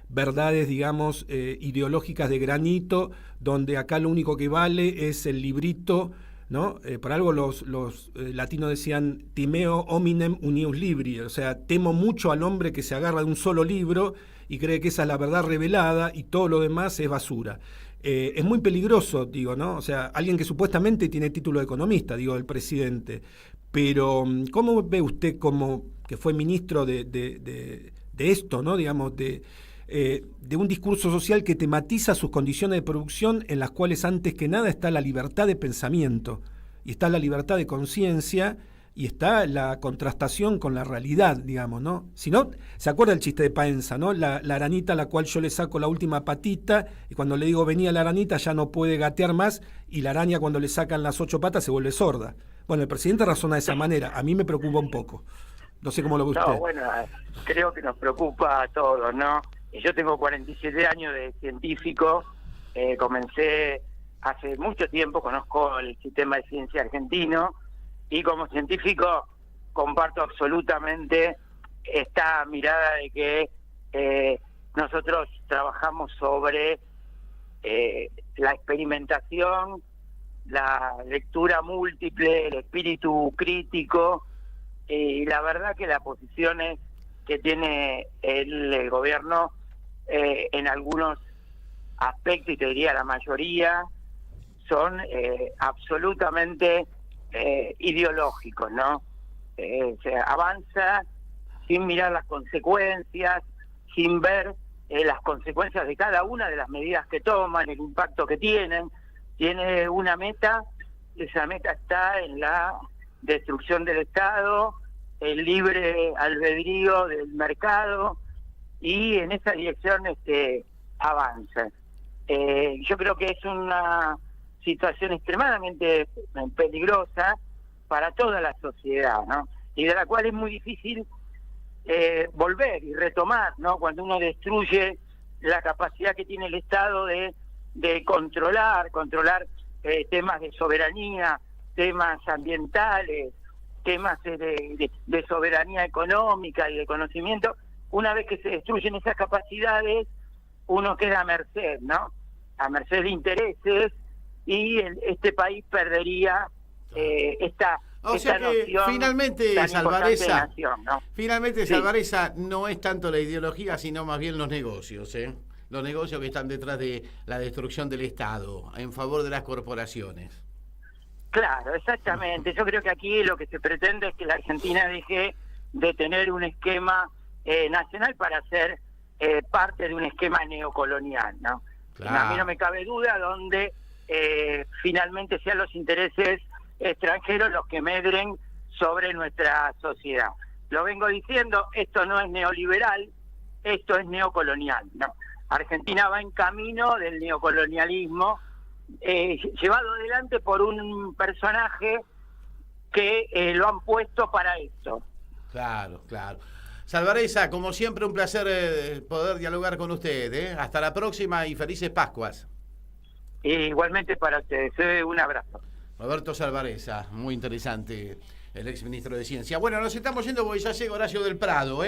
verdades, digamos, ideológicas de granito, donde acá lo único que vale es el librito, ¿no? Por algo los latinos decían timeo hominem unius libri, o sea, temo mucho al hombre que se agarra de un solo libro y cree que esa es la verdad revelada y todo lo demás es basura. Es muy peligroso, digo, ¿no? O sea, alguien que supuestamente tiene título de economista, digo, el presidente. Pero, ¿cómo ve usted como que fue ministro de esto, ¿no? Digamos, de un discurso social que tematiza sus condiciones de producción, en las cuales antes que nada está la libertad de pensamiento, y está la libertad de conciencia, y está la contrastación con la realidad, digamos, ¿no? Si no, ¿se acuerda el chiste de Paenza, ¿no? La aranita a la cual yo le saco la última patita, y cuando le digo venía la aranita ya no puede gatear más, y la araña cuando le sacan las 8 patas se vuelve sorda. Bueno, el presidente razona de esa manera. A mí me preocupa un poco. No sé cómo lo ve usted. No, bueno, creo que nos preocupa a todos, ¿no? Yo tengo 47 años de científico, comencé hace mucho tiempo, conozco el sistema de ciencia argentino, y como científico comparto absolutamente esta mirada de que nosotros trabajamos sobre la experimentación, la lectura múltiple, el espíritu crítico, y la verdad que las posiciones que tiene el gobierno en algunos aspectos, y te diría la mayoría, son absolutamente ideológicos, ¿no? Se avanza sin mirar las consecuencias, sin ver las consecuencias de cada una de las medidas que toman, el impacto que tienen. Tiene una meta, esa meta está en la destrucción del Estado, el libre albedrío del mercado, y en esa dirección avanza. Yo creo que es una situación extremadamente peligrosa para toda la sociedad, ¿no? Y de la cual es muy difícil volver y retomar, ¿no? Cuando uno destruye la capacidad que tiene el Estado de controlar temas de soberanía, temas ambientales, temas de soberanía económica y de conocimiento. Una vez que se destruyen esas capacidades, uno queda a merced, ¿no? A merced de intereses, y este país perdería esta que finalmente, Salvarezza, ¿no? Finalmente, sí. Salvarezza, no es tanto la ideología, sino más bien los negocios, los negocios que están detrás de la destrucción del Estado, en favor de las corporaciones. Claro, exactamente. Yo creo que aquí lo que se pretende es que la Argentina deje de tener un esquema nacional para ser parte de un esquema neocolonial, ¿no? Claro. A mí no me cabe duda donde finalmente sean los intereses extranjeros los que medren sobre nuestra sociedad. Lo vengo diciendo, esto no es neoliberal, esto es neocolonial, ¿no? Argentina va en camino del neocolonialismo, llevado adelante por un personaje que lo han puesto para esto. Claro. Salvarezza, como siempre, un placer poder dialogar con usted. Hasta la próxima y felices Pascuas. Igualmente para ustedes. Un abrazo. Roberto Salvarezza, muy interesante, el exministro de Ciencia. Bueno, nos estamos yendo porque ya llega Horacio del Prado,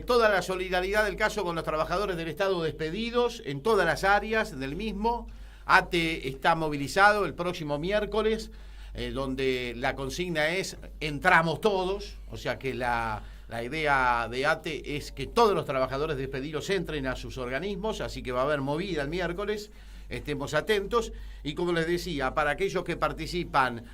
toda la solidaridad del caso con los trabajadores del Estado despedidos en todas las áreas del mismo. ATE está movilizado el próximo miércoles, donde la consigna es entramos todos, o sea que la idea de ATE es que todos los trabajadores despedidos entren a sus organismos, así que va a haber movida el miércoles, estemos atentos. Y como les decía, para aquellos que participan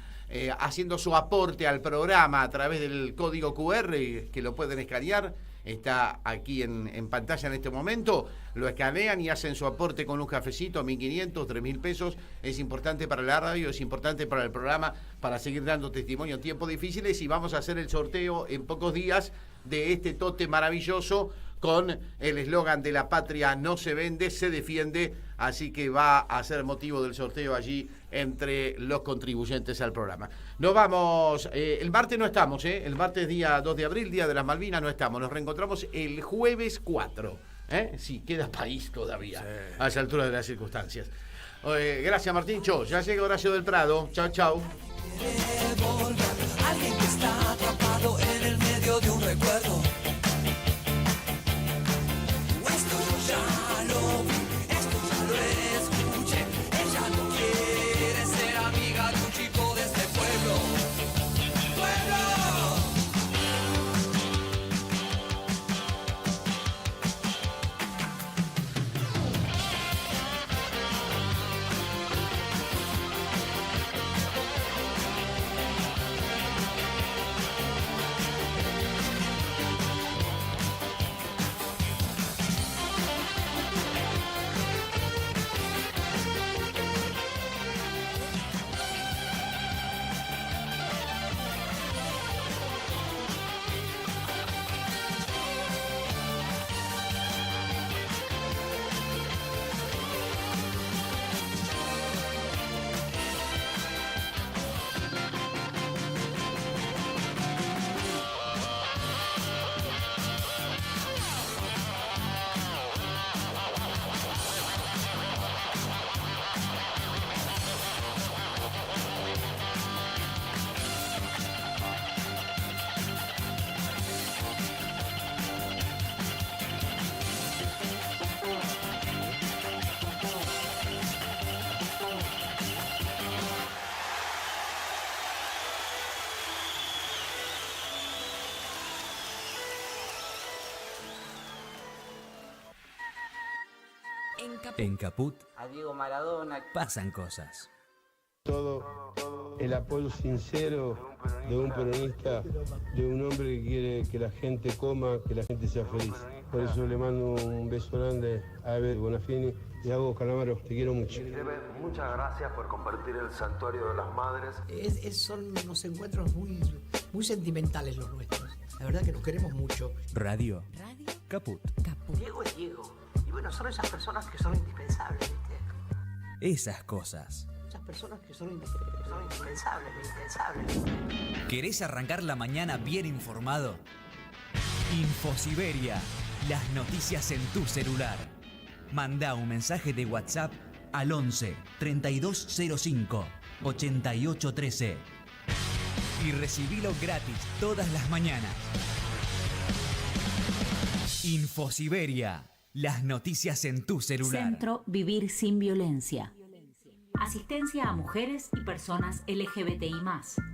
haciendo su aporte al programa a través del código QR, que lo pueden escanear, está aquí en pantalla en este momento, lo escanean y hacen su aporte con un cafecito, 1.500, 3.000 pesos. Es importante para la radio, es importante para el programa, para seguir dando testimonio en tiempos difíciles, y vamos a hacer el sorteo en pocos días de este tote maravilloso con el eslogan de la patria no se vende, se defiende, así que va a ser motivo del sorteo allí entre los contribuyentes al programa. Nos vamos, el martes no estamos, el martes día 2 de abril, día de las Malvinas, no estamos, nos reencontramos el jueves 4, sí, queda país todavía, sí, a esa altura de las circunstancias. Gracias, Martíncho, ya llega Horacio del Prado, chau. Alguien que está atrapado en el medio de un recuerdo. Esto yo ya lo vi, esto ya lo escuché. Ella no quiere ser amiga de un chico de este pueblo. En Caput a Diego Maradona pasan cosas. todo el apoyo sincero de un peronista, de un hombre que quiere que la gente coma, que la gente sea feliz. Por eso le mando un beso grande a Eber Bonafini y a vos, Calamaro, te quiero mucho. Muchas gracias por compartir el Santuario de las Madres. Son unos encuentros muy sentimentales los nuestros. La verdad que nos queremos mucho. Radio Caput. Diego es Diego. Y bueno, son esas personas que son indispensables, ¿viste? Esas cosas. Esas personas que son indispensables. ¿Querés arrancar la mañana bien informado? Infosiberia, las noticias en tu celular. Mandá un mensaje de WhatsApp al 11 3205 8813 y recibilo gratis todas las mañanas. Infosiberia, las noticias en tu celular. Centro Vivir Sin Violencia. Asistencia a mujeres y personas LGBTI+.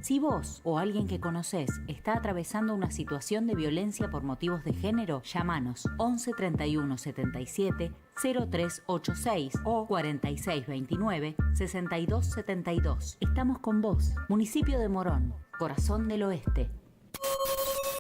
Si vos o alguien que conocés está atravesando una situación de violencia por motivos de género, llámanos 11 31 77 0386 o 46 29 62 72. Estamos con vos. Municipio de Morón, Corazón del Oeste.